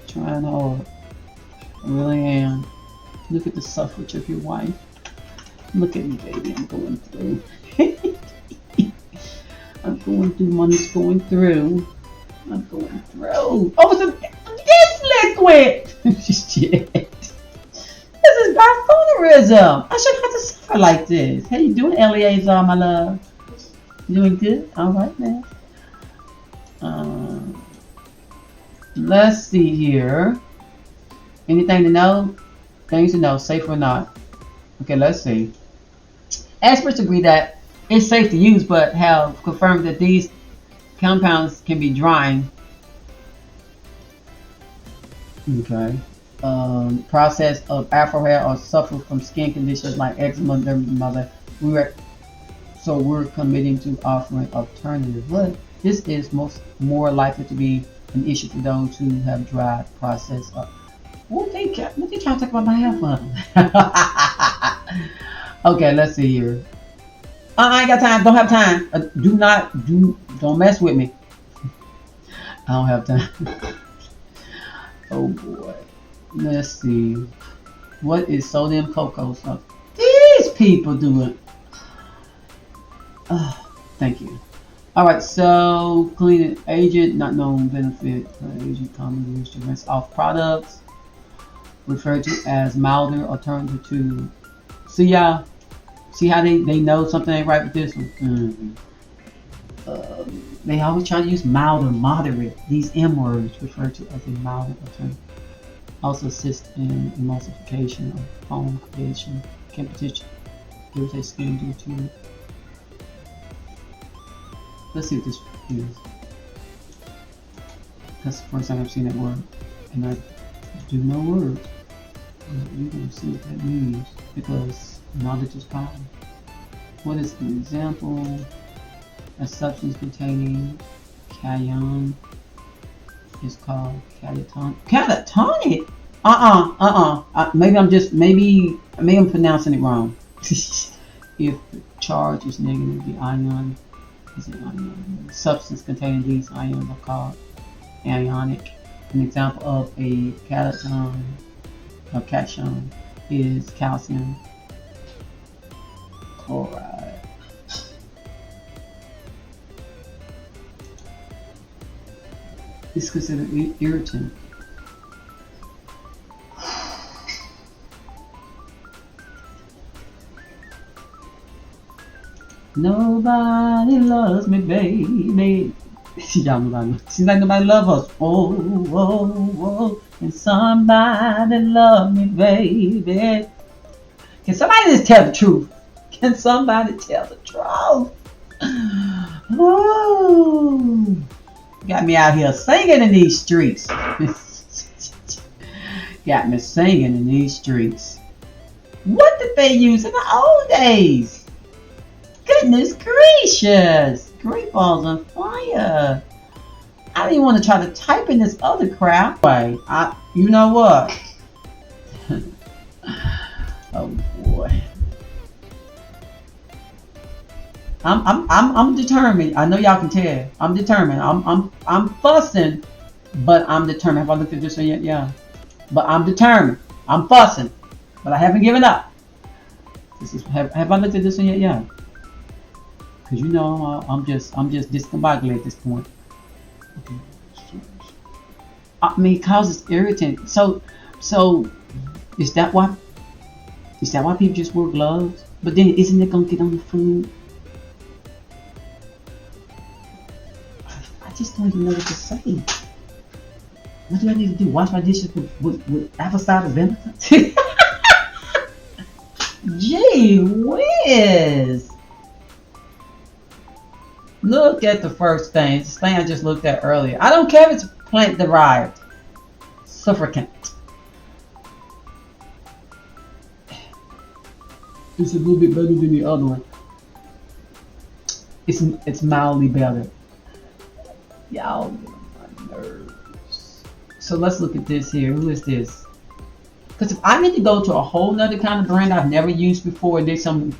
Trying hard. I really am. Look at the suffrage of your wife. Look at me, baby. I'm going through. I'm going through. Money's going through. I'm going through. Oh, it's this liquid. Shit. This is bipolarism. I shouldn't have to suffer like this. How you doing, Eleazar, my love? You doing good? All right, man. Let's see here. Anything to know? Things to know, safe or not? Okay, let's see. Experts agree that it's safe to use, but have confirmed that these compounds can be drying. Okay. Process of Afro hair or suffer from skin conditions like eczema, dermatitis. We're committing to offering alternatives. But this is more likely to be an issue for those who have dry process. What they trying to talk about my hair for? Okay, let's see here. I ain't got time. Don't have time. Don't mess with me. I don't have time. Oh boy. Let's see. What is sodium cocoa? So these people doing. Thank you. All right. So cleaning agent, not known benefit. Agent commonly used to rinse off products, referred to as milder alternative to. See y'all. See how they know something ain't right with this one. They always try to use mild or moderate. These M words referred to as a mild alternative. Also assist in emulsification of foam creation. Can potentially irritate skin due to. Let's see what this is. That's the first time I've seen that word, and I do know words. You're gonna see what that means because knowledge is power. What is an example? A substance containing cation is called catatonic. Catatonic? Maybe I'm pronouncing it wrong. If the charge is negative, the ion is an ion. Substance containing these ions are called anionic. An example of a cation is calcium chloride. It's considered irritant. Nobody loves me, baby. Y'all nobody. Seems like nobody loves us. Oh, oh, oh. And somebody love me, baby. Can somebody just tell the truth? Can somebody tell the truth? Ooh. Got me out here singing in these streets. Got me singing in these streets. What did they use in the old days? Goodness gracious. Great balls on fire. I didn't want to try to type in this other crap. You know what? Oh boy. I'm determined. I know y'all can tell. I'm determined. I'm fussing, but I'm determined. Have I looked at this one yet? Yeah. But I'm determined. I'm fussing, but I haven't given up. Have I looked at this one yet? Yeah. Cause you know I'm just discombobulated at this point. Okay. I mean, it causes irritant. So is that why people just wear gloves? But then isn't it gonna get on the food? I just don't even know what to say. What do I need to do? Wash my dishes with apple cider vinegar? Gee whiz! Look at the first thing. This thing I just looked at earlier. I don't care if it's plant derived. Suffragant. It's a little bit better than the other one. It's mildly better. Y'all get on my nerves. So let's look at this here. Who is this? Because if I need to go to a whole nother kind of brand I've never used before, there's some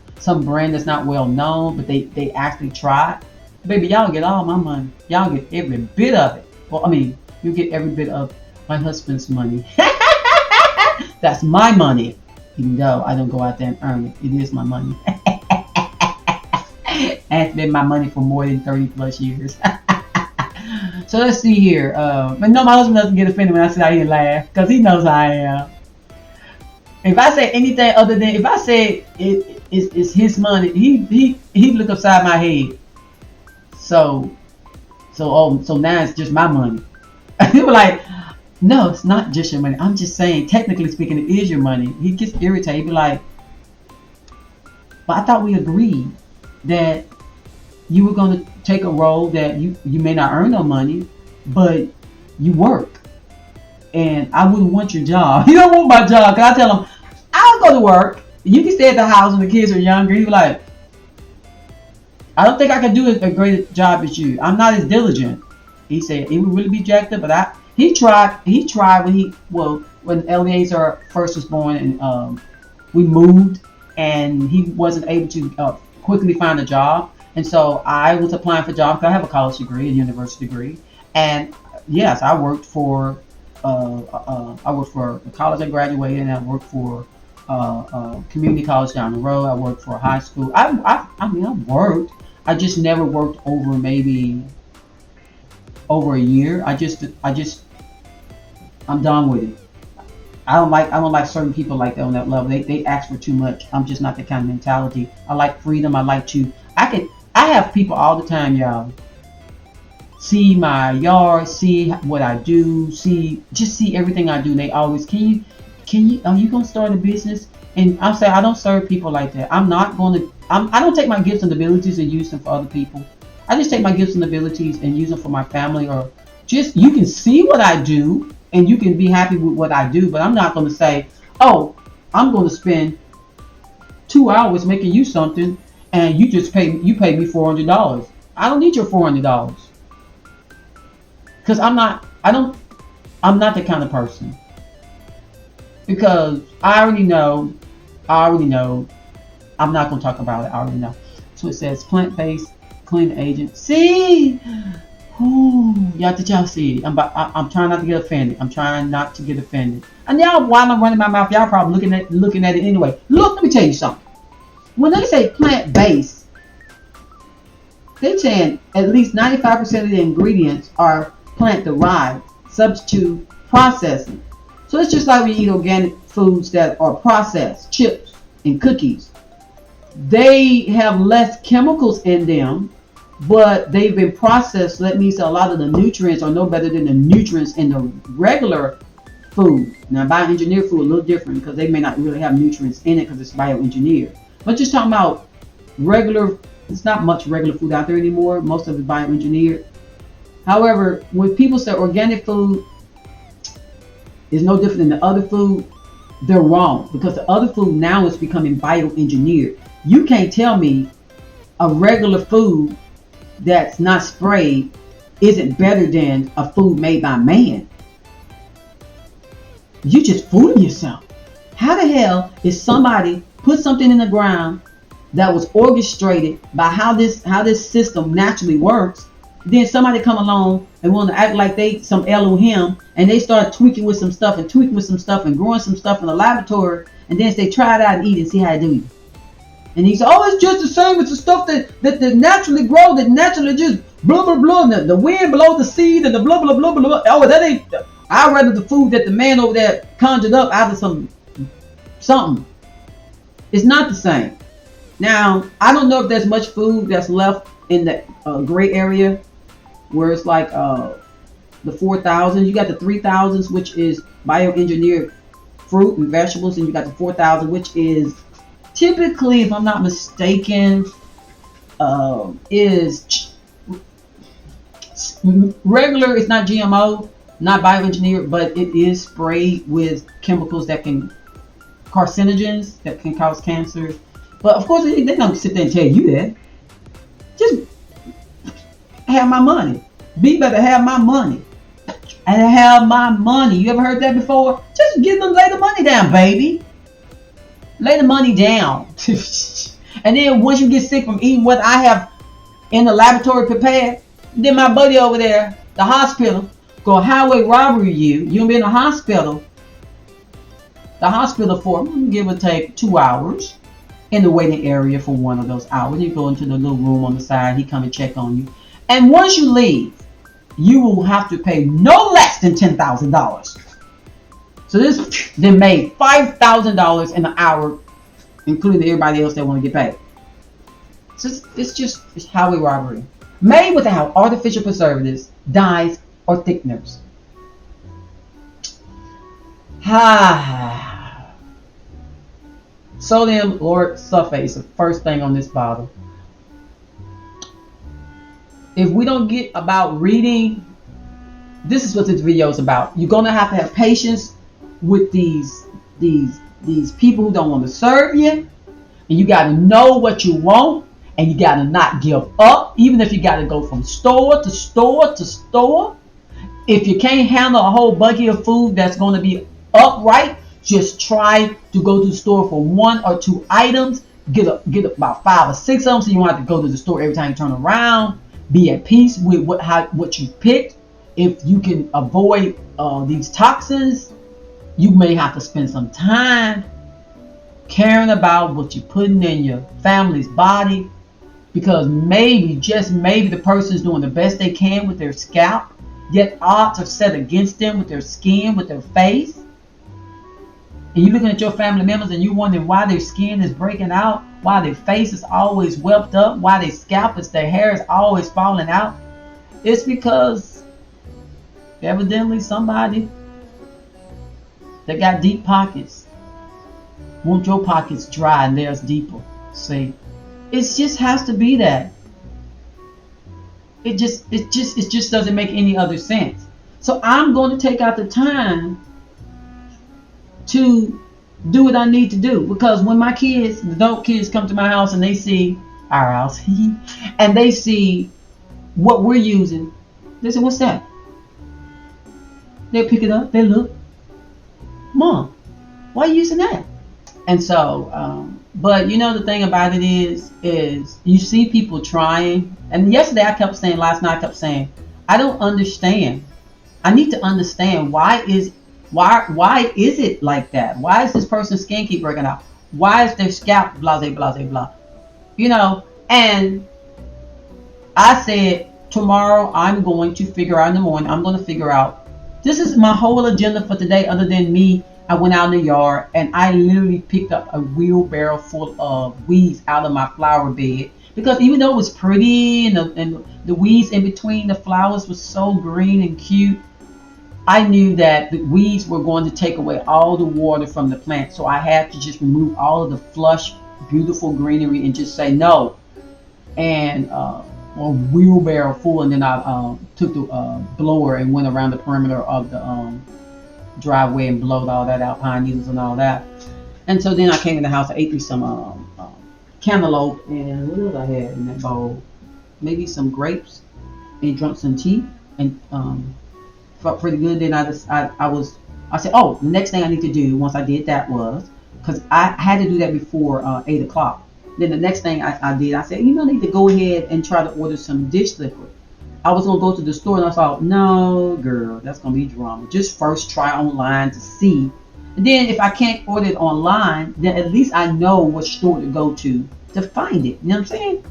brand that's not well known, but they actually tried. Baby, y'all get all my money. Y'all get every bit of it. Well, I mean, you get every bit of my husband's money. That's my money. Even though I don't go out there and earn it. It is my money. And it's been my money for more than 30 plus years. So let's see here. But no, my husband doesn't get offended when I sit out here and laugh. Because he knows how I am. If I say anything other than, if I say it's his money, he look upside my head. So now it's just my money. He was like, no, it's not just your money. I'm just saying, technically speaking, it is your money. He gets irritated. He be like, but I thought we agreed that you were going to take a role that you may not earn no money, but you work. And I wouldn't want your job. He don't want my job. Because I tell him, I'll go to work. You can stay at the house when the kids are younger. He be like, I don't think I can do a great job as you. I'm not as diligent. He said he would really be jacked up, but he tried when Eleazar first was born, and we moved, and he wasn't able to quickly find a job. And so I was applying for jobs. I have a college degree, a university degree, and yes, I worked for the college I graduated, and I worked for community college down the road. I worked for a high school. I mean, I worked. I just never worked over maybe over a year. I'm done with it. I don't like certain people like that on that level. They ask for too much. I'm just not that kind of mentality. I like freedom. I have people all the time, y'all. See my yard, see what I do, see everything I do. And they always, are you gonna start a business? And I'm saying I don't serve people like that. I don't take my gifts and abilities and use them for other people. I just take my gifts and abilities and use them for my family, or just, you can see what I do and you can be happy with what I do, but I'm not going to say, oh, I'm going to spend 2 hours making you something and you pay me $400. I don't need your $400 because I'm not that kind of person, because I already know. I'm not going to talk about it. I already know. So it says plant-based clean agent. See? Ooh, y'all see? I'm trying not to get offended. And y'all, while I'm running my mouth, y'all probably looking at it anyway. Look, let me tell you something. When they say plant-based, they're saying at least 95% of the ingredients are plant-derived, substitute processing. So it's just like we eat organic foods that are processed, chips and cookies. They have less chemicals in them, but they've been processed. So that means that a lot of the nutrients are no better than the nutrients in the regular food. Now, bioengineered food a little different because they may not really have nutrients in it because it's bioengineered. But just talking about regular, it's not much regular food out there anymore. Most of it is bioengineered. However, when people say organic food is no different than the other food, they're wrong, because the other food now is becoming bioengineered. You can't tell me a regular food that's not sprayed isn't better than a food made by man. You just fooling yourself. How the hell is somebody put something in the ground that was orchestrated by how this system naturally works? Then somebody come along and want to act like they some Elohim, and they start tweaking with some stuff and growing some stuff in the laboratory, and then they try it out and eat and see how it do. And he said, oh, it's just the same as the stuff that naturally grow, that naturally just blah blah blah, and the wind blow the seed and the blah blah blah blah. Oh, that ain't. I'd rather the food that the man over there conjured up out of something. It's not the same. Now, I don't know if there's much food that's left in the gray area, where it's like the 4,000. You got the 3,000s, which is bioengineered fruit and vegetables, and you got the 4,000, which is typically, if I'm not mistaken, is regular. It's not GMO, not bioengineered, but it is sprayed with chemicals that can carcinogens that can cause cancer. But of course, they don't sit there and tell you that. Just have my money. Be better have my money. And have my money. You ever heard that before? Just give them, lay the money down, baby. Lay the money down. And then once you get sick from eating what I have in the laboratory prepared, then my buddy over there, the hospital, go highway robbery you. You'll be in the hospital. The hospital for, give or take, 2 hours in the waiting area for one of those hours. You go into the little room on the side. He come and check on you. And once you leave, you will have to pay no less than $10,000. So this then made $5,000 in an hour, including everybody else that want to get paid. So it's highway robbery, made without artificial preservatives, dyes, or thickeners. Sodium lauryl sulfate is the first thing on this bottle. If we don't get about reading, this is what this video is about. You're gonna have patience with these people who don't want to serve you, and you got to know what you want, and you got to not give up, even if you got to go from store to store to store. If you can't handle a whole bucket of food that's going to be upright, Just try to go to the store for 1 or 2 items. Get about 5 or 6 of them, so you won't have to go to the store every time you turn around. Be at peace with what you picked. If you can avoid these toxins, you may have to spend some time caring about what you're putting in your family's body, because maybe, just maybe, the person's doing the best they can with their scalp, yet odds are set against them with their skin, with their face. And you're looking at your family members and you're wondering why their skin is breaking out, why their face is always welt up, why their scalp is, their hair is always falling out. It's because evidently somebody that got deep pockets want your pockets dry and theirs deeper. See, it just has to be that. It just doesn't make any other sense. So I'm going to take out the time to do what I need to do, because when my kids, the adult kids, come to my house and they see our house and they see what we're using, they say, "What's that?" They pick it up, they look, "Mom, why are you using that?" And so, but you know, the thing about it is you see people trying. And yesterday I kept saying, last night I kept saying, I don't understand. I need to understand why is it like that? Why is this person's skin keep breaking out? Why is their scalp blah blah blah blah? You know, and I said tomorrow I'm going to figure out in the morning. I'm going to figure out. This is my whole agenda for today. Other than me, I went out in the yard and I literally picked up a wheelbarrow full of weeds out of my flower bed, because even though it was pretty and the weeds in between the flowers was so green and cute, I knew that the weeds were going to take away all the water from the plant. So I had to just remove all of the flush, beautiful greenery and just say no. And a wheelbarrow full, and then I took the blower and went around the perimeter of the driveway and blowed all that out, pine needles and all that. And so then I came in the house. I ate me some cantaloupe, and what else I had in that bowl? Maybe some grapes, and drank some tea, and felt pretty good. Then I said, oh, the next thing I need to do once I did that was, because I had to do that before 8 o'clock. Then the next thing I did, I said, I need to go ahead and try to order some dish liquid. I was going to go to the store, and I thought, no, girl, that's going to be drama. Just first try online to see. And then if I can't order it online, then at least I know what store to go to find it. You know what I'm saying?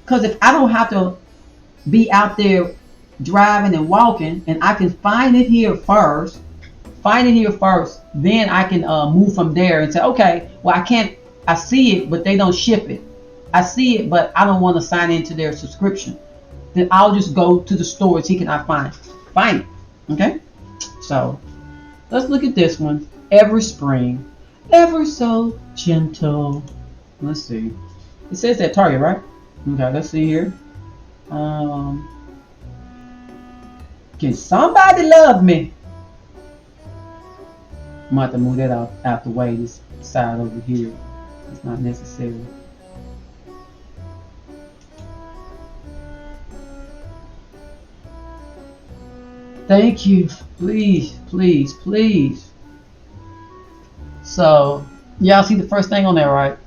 Because if I don't have to be out there driving and walking, and I can find it here first, then I can move from there and say, okay, well, I see it, but they don't ship it. I see it, but I don't want to sign into their subscription. Then I'll just go to the store and see can I find it. Okay? So let's look at this one. Every spring, ever so gentle. Let's see. It says at Target, right? Okay, let's see here. Can somebody love me? I'm gonna have to move that out the way. This side over here. It's not necessary. Thank you. Please, please, please. So, y'all see the first thing on there, right?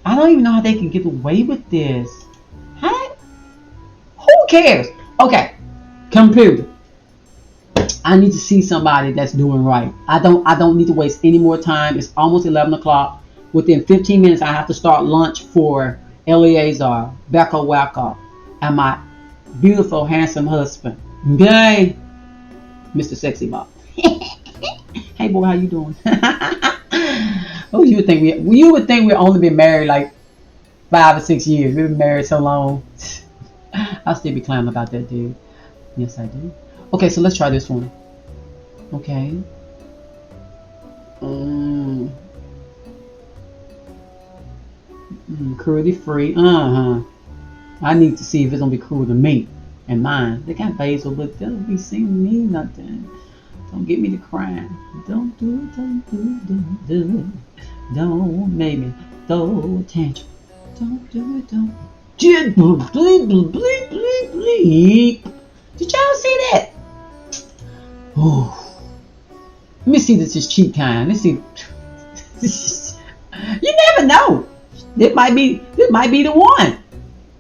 I don't even know how they can get away with this. Huh? Who cares? Okay, computer. I need to see somebody that's doing right. I don't need to waste any more time. It's almost 11 o'clock. Within 15 minutes, I have to start lunch for Eleazar, Becca Wacko, and my beautiful, handsome husband. Okay? Mr. Sexy Bob. Hey, boy, how you doing? Oh, you would think we've only been married like 5 or 6 years. We've been married so long. I'll still be clowning about that, dude. Yes, I do. Okay, so let's try this one. Okay. Cruelty free. I need to see if it's gonna be cruel to me and mine. They got basil, but they'll be seeing me nothing. Don't get me to crying. Don't do it, don't do it, don't do it. Don't make me throw a tantrum. Don't do it, don't. Did y'all see that? Oh, me see this is cheap kind. Let's see. You never know. This might be the one.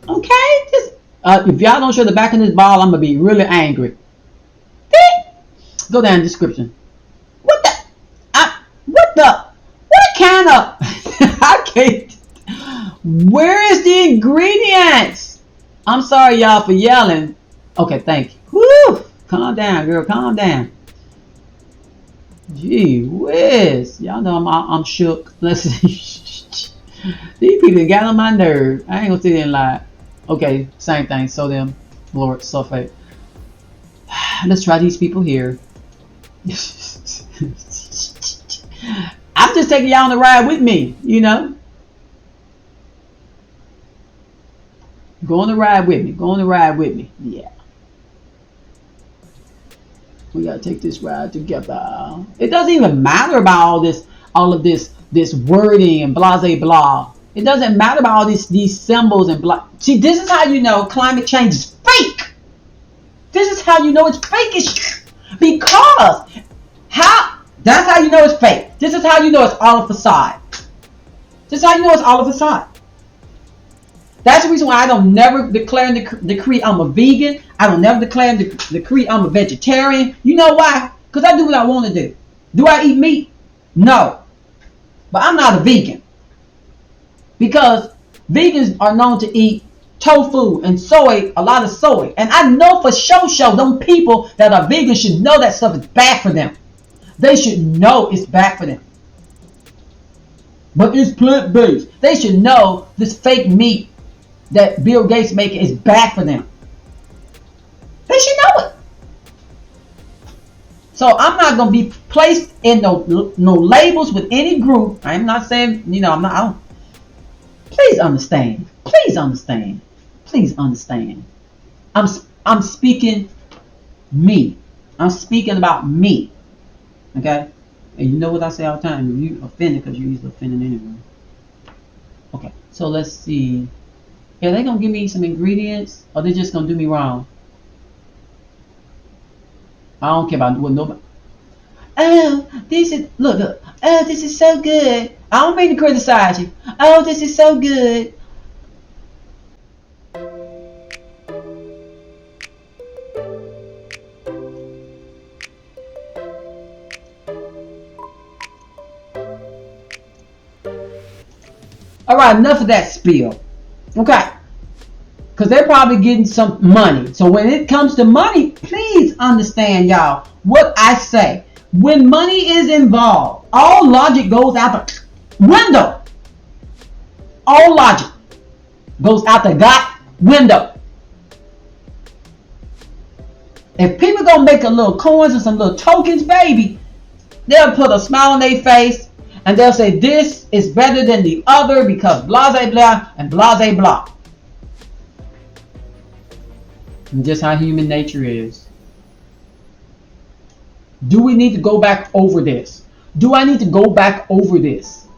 Okay? Just if y'all don't show the back of this ball, I'm gonna be really angry. Go down in the description. What kind of I can't. Where is the ingredients? I'm sorry y'all for yelling. Okay, thank you. Woo! Calm down, girl. Calm down. Gee whiz. Y'all know I'm shook. Let's see. These people got on my nerve. I ain't gonna sit there and lie. Okay, same thing. Sodium lauryl sulfate. Let's try these people here. I'm just taking y'all on the ride with me, you know. Go on the ride with me. Go on the ride with me. Yeah. We gotta take this ride together. It doesn't even matter about all of this wording and blah blah blah. It doesn't matter about all these symbols and blah. See, this is how you know climate change is fake. This is how you know it's fake, because that's how you know it's fake. This is how you know it's all a facade. This is how you know it's all a facade. That's the reason why I don't never declare and decree I'm a vegan. I don't never declare and decree I'm a vegetarian. You know why? Because I do what I want to do. Do I eat meat? No. But I'm not a vegan. Because vegans are known to eat tofu and soy, a lot of soy. And I know for sure them people that are vegan should know that stuff is bad for them. They should know it's bad for them. But it's plant-based. They should know this fake meat that Bill Gates making is bad for them. They should know it. So I'm not gonna be placed in no labels with any group. I'm not saying, you know, I don't. Please understand. Please understand. Please understand. I'm speaking me. I'm speaking about me. Okay? And you know what I say all the time. You offended because you're usually offended anyway. Okay, so let's see. Are they gonna give me some ingredients, or they just gonna do me wrong? I don't care about what nobody. Oh, this is look. Oh, this is so good. I don't mean to criticize you. Oh, this is so good. All right, enough of that spiel. Okay. Because they're probably getting some money. So when it comes to money, please understand, y'all, what I say. When money is involved, all logic goes out the window. All logic goes out the window. If people gonna make a little coins and some little tokens, baby, they'll put a smile on their face and they'll say this is better than the other because blah blah blah and blah blah blah. And just how human nature is. Do we need to go back over this? Do I need to go back over this?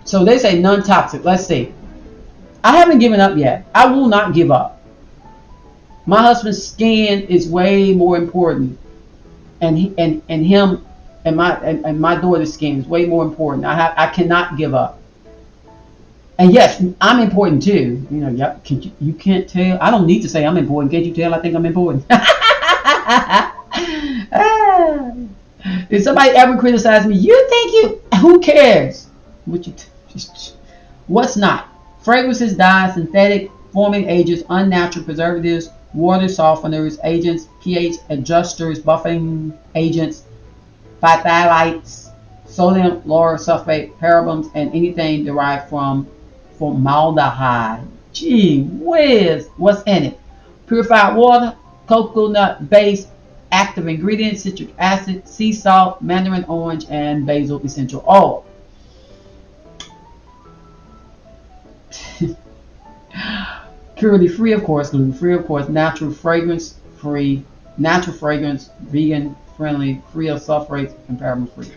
So they say non-toxic. Let's see. I haven't given up yet. I will not give up. My husband's skin is way more important, and him and my daughter's skin is way more important. I cannot give up. And yes, I'm important too. You know, you can't tell. I don't need to say I'm important. Can't you tell? I think I'm important. Did somebody ever criticize me? You think you? Who cares? What's not? Fragrances, dyes, synthetic forming agents, unnatural preservatives, water softeners, agents, pH adjusters, buffering agents, phthalates, sodium lauryl sulfate, parabens, and anything derived from formaldehyde. Gee whiz, what's in it? Purified water, coconut-based active ingredients, citric acid, sea salt, mandarin orange, and basil essential oil. Purity free, of course, gluten free, of course, natural fragrance free, vegan friendly, free of sulfates, and paraben free.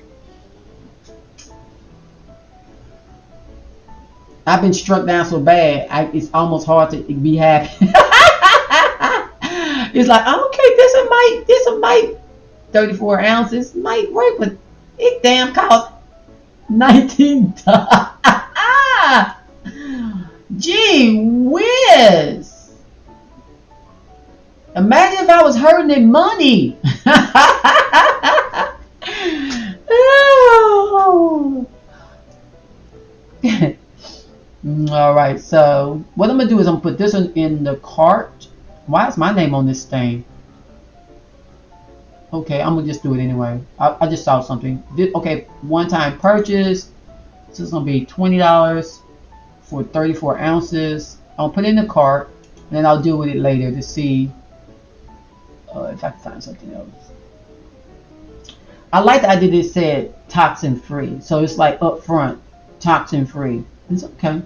I've been struck down so bad, it's almost hard to be happy. It's like, okay, this might 34 ounces might work, but it damn cost $19. Gee whiz! Imagine if I was hurting in money. Oh. All right, so what I'm gonna do is I'm gonna put this one in the cart. Why is my name on this thing? Okay, I'm gonna just do it anyway. I just saw something. Okay, one-time purchase. This is gonna be $20 for 34 ounces. I'll put it in the cart, and then I'll deal with it later to see if I can find something else. I like the idea that it said toxin free, so it's like up front, toxin free. It's okay.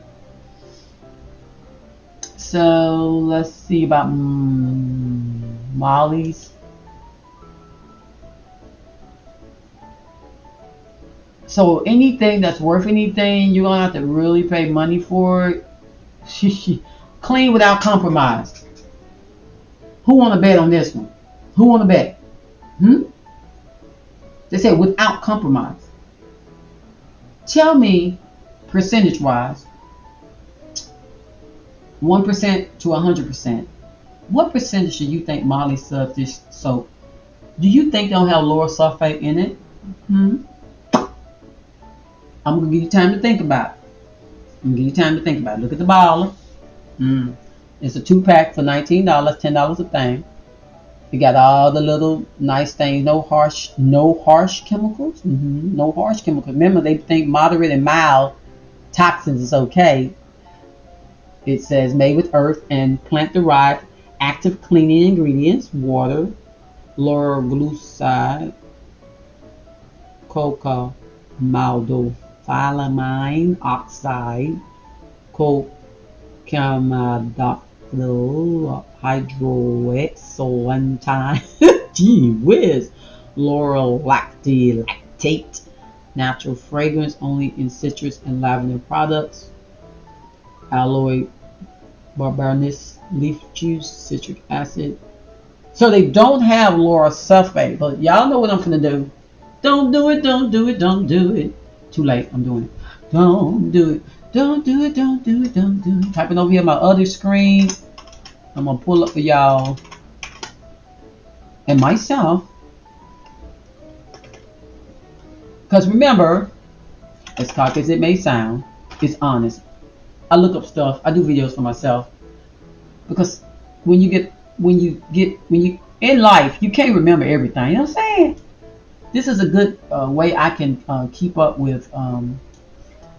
So let's see about Molly's. So anything that's worth anything, you're gonna have to really pay money for it. Clean without compromise. Who wanna bet on this one? Who wanna bet? They said without compromise. Tell me, percentage wise, 1% to 100%. What percentage do you think Molly Sub dish soap? Do you think they'll have lauryl sulfate in it? I'm gonna give you time to think about it. Look at the bottle. It's a 2-pack for $19, $10 a thing. You got all the little nice things. No harsh chemicals. No harsh chemicals. Remember, they think moderate and mild toxins is okay. It says made with earth and plant-derived active cleaning ingredients: water, lauryl glucoside, coca maldophylamine oxide, cocamidophyl hydroxylantine, gee whiz, lauryl lactate, natural fragrance only in citrus and lavender products, aloe barbarinus leaf juice, citric acid. So they don't have lauryl sulfate, but y'all know what I'm gonna do. Don't do it. Too late, I'm doing it. Don't do it. Typing over here on my other screen. I'm gonna pull up for y'all and myself. Because remember, as cocky as it may sound, it's honest. I look up stuff. I do videos for myself. Because when you in life, you can't remember everything. You know what I'm saying? This is a good way I can keep up with. I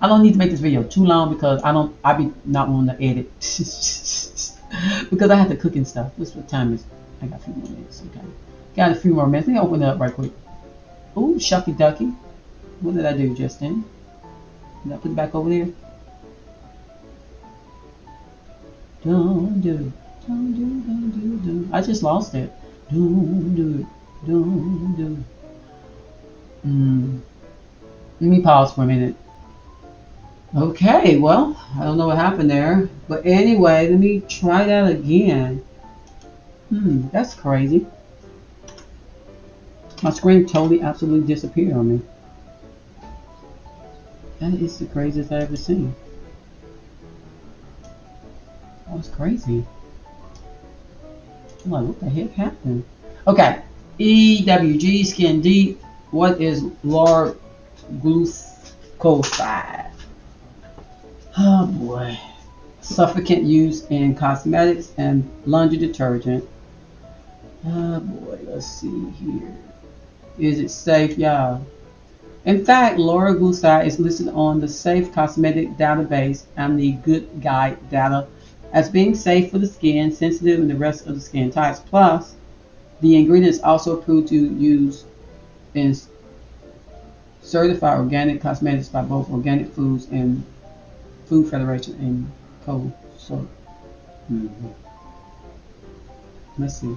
don't need to make this video too long because I be not wanting to edit because I have to cook and stuff. What time is? I got a few more minutes. Okay, got a few more minutes. Let me open it up right quick. Ooh, shucky ducky. What did I do just then? Did I put it back over there? Don't do it. Don't do. I just lost it. Don't do it. Don't do it. Let me pause for a minute. Okay, well, I don't know what happened there. But anyway, let me try that again. That's crazy. My screen totally, absolutely disappeared on me. That is the craziest I've ever seen. That was crazy. I'm like, what the heck happened? Okay, EWG, Skin Deep. What is lauryl glucoside? Oh boy. Suffocant use in cosmetics and laundry detergent. Oh boy, let's see here. Is it safe, y'all? In fact, lauryl glucoside is listed on the Safe Cosmetic Database and the Good Guide data as being safe for the skin, sensitive, and the rest of the skin types. Plus, the ingredient is also approved to use in certified organic cosmetics by both Organic Foods and Food Federation and Co. So, let's see.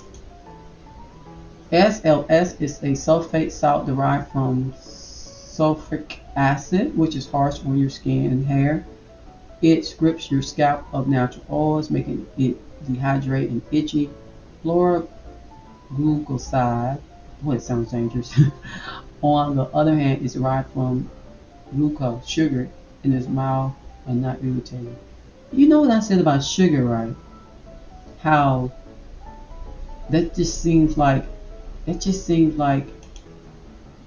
SLS is a sulfate salt derived from sulfuric acid, which is harsh on your skin and hair. It strips your scalp of natural oils, making it dehydrate and itchy. Glucoside, well, it sounds dangerous. On the other hand, is derived from glucose, sugar, and is mild and not irritating. You know what I said about sugar, right? How that just seems like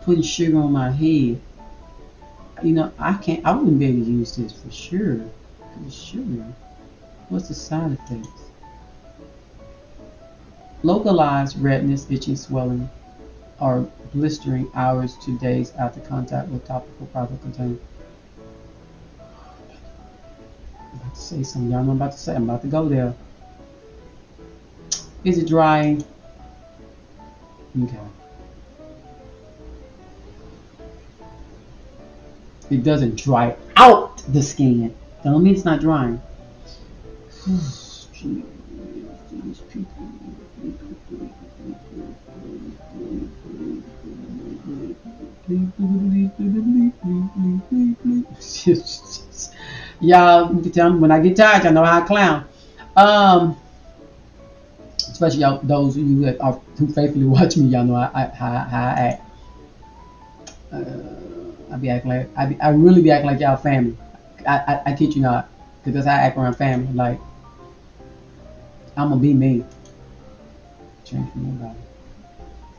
putting sugar on my head. You know, I wouldn't be able to use this for sure. Sugar. What's the side effects? Localized redness, itching, swelling, or blistering hours to days after contact with topical product containing. I'm about to say something. Y'all know what I'm about to say. I'm about to go there. Is it drying? Okay. It doesn't dry out the skin. Don't mean it's not drying. Y'all, you can tell me when I get tired, y'all know how I clown. Especially y'all, those of you that are who faithfully watch me, y'all know how I act. I be acting like I really be acting like y'all family. I kid you not, because that's how I act around family. Like I'm gonna be me. Change me about it.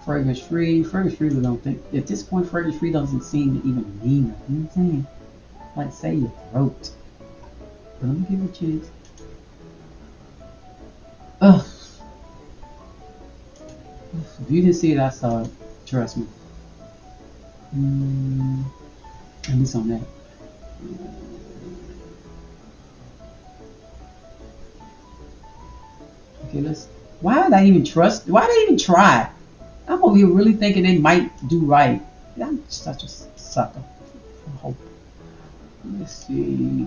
Fragrance free. Fragrance free. We don't think at this point fragrance free doesn't seem to even mean nothing. You know what I'm saying? Like say your throat. But let me give it a chance. Ugh. If you didn't see it, I saw it. Trust me. At least on that. Okay, let's. Why did I even trust? Why did I even try? I'm over here really thinking they might do right. I'm such a sucker. I hope. Let's see.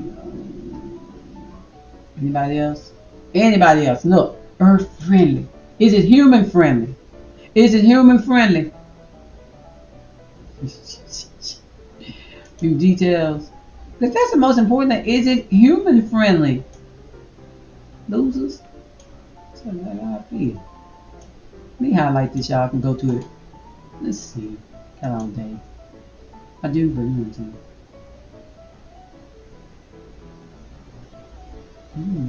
Anybody else? Anybody else? Look, earth friendly. Is it human friendly? Is it human friendly? Few details. Because that's the most important thing. Is it human friendly? Losers. That's how I feel. Let me highlight this, y'all can go to it. Let's see. Got all day. I do, but you know what I'm saying.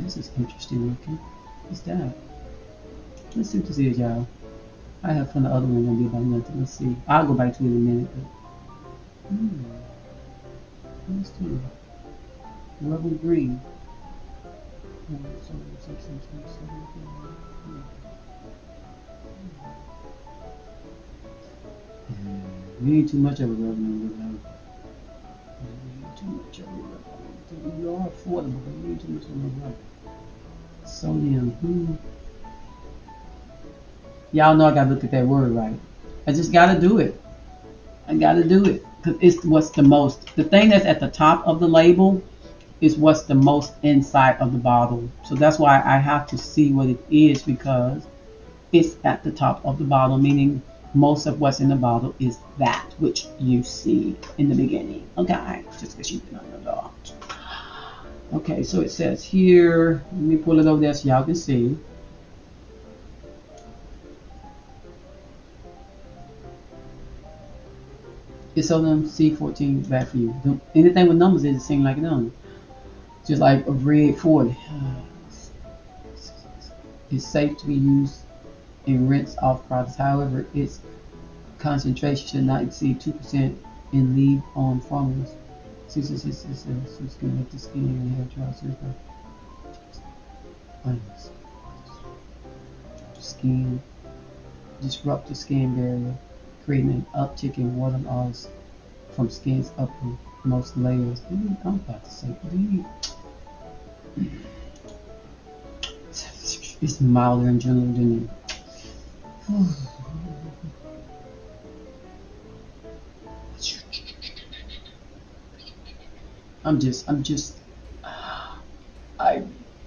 This is interesting looking. What's that? Let's see what this is, y'all. I have fun. The other one gonna be about nothing. Let's see. I'll go back to it in a minute. But, let's do Rebel Green. You ain't too much of a rebel. Too much of a rebel. You are affordable, but you ain't too much of a rebel. Sodium. Y'all know I gotta look at that word right. I just gotta do it. I gotta do it because it's what's the most. The thing that's at the top of the label is what's the most inside of the bottle. So that's why I have to see what it is because it's at the top of the bottle, meaning most of what's in the bottle is that which you see in the beginning. Okay, just because you know that. Okay, so it says here. Let me pull it over there so y'all can see. It's sodium C14 bad for you. Anything with numbers is it seems like a number. Just like a red 40. It's safe to be used in rinse off products. However, its concentration should not exceed 2% in leave on formulas. Skin let the skin and hair dry. Skin disrupt the skin barrier, creating an uptick in water loss from skin's uppermost layers. I'm about to say, it's milder in general than it. I'm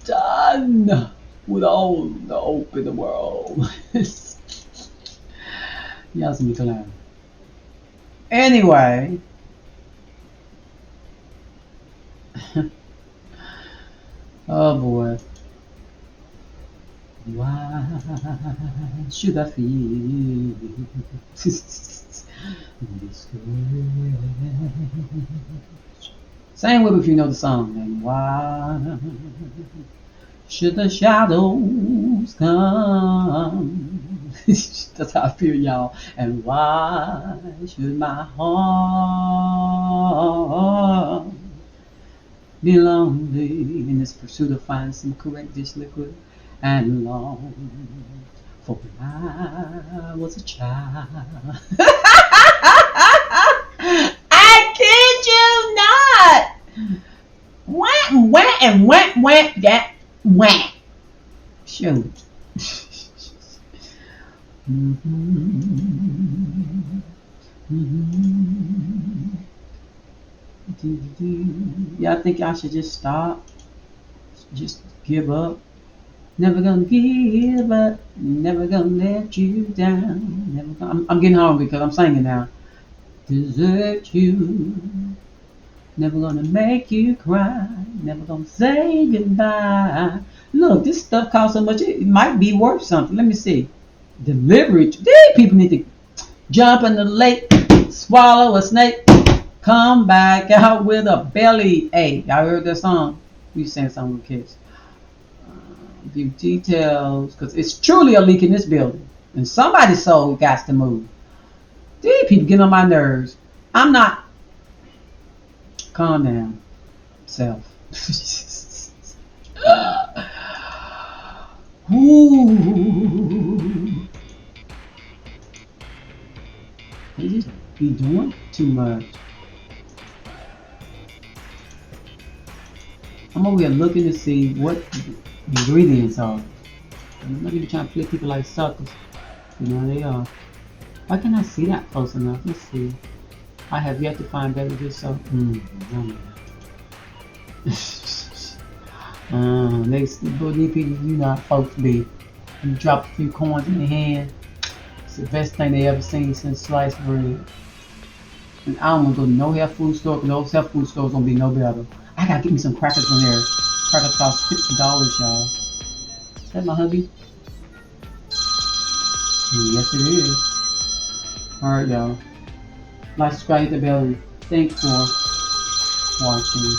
done with all the hope in the world. Y'all see me clown. Anyway, Oh boy. Why should I feel this way? Sing with me if you know the song. And why should the shadows come? That's how I feel, y'all. And why should my heart be lonely in this pursuit of finding some correct dish liquid and long for when I was a child? I kid you not. Whack, whack, and whack, whack, that whack. Shoot. Mm-hmm. Mm-hmm. Yeah, I think I should just stop. Just give up. Never gonna give up. Never gonna let you down. Never gonna, I'm getting hungry because I'm singing now. Desert you. Never gonna make you cry. Never gonna say goodbye. Look, this stuff costs so much. It might be worth something. Let me see. Delivery. These people need to jump in the lake, swallow a snake, come back out with a belly ache. Y'all heard that song? We sang song with kids. Give details, because it's truly a leak in this building, and somebody's soul got to move. These people get on my nerves. I'm not. Calm down, self. Ooh. They just be doing too much. I'm over here looking to see what the ingredients are. I'm not even trying to play people like suckers. You know they are. Why can't I see that close enough? Let's see. I have yet to find beverages, so they need people you not folks be. You drop a few coins in your hand. It's the best thing they ever seen since sliced bread. And I don't want to go to no health food store because those health food stores gonna be no better. I gotta get me some crackers from there. Crackers cost $50, y'all. Is that my hubby? Yes, it is. Alright, y'all. Like, subscribe, hit the bell. Thanks for watching.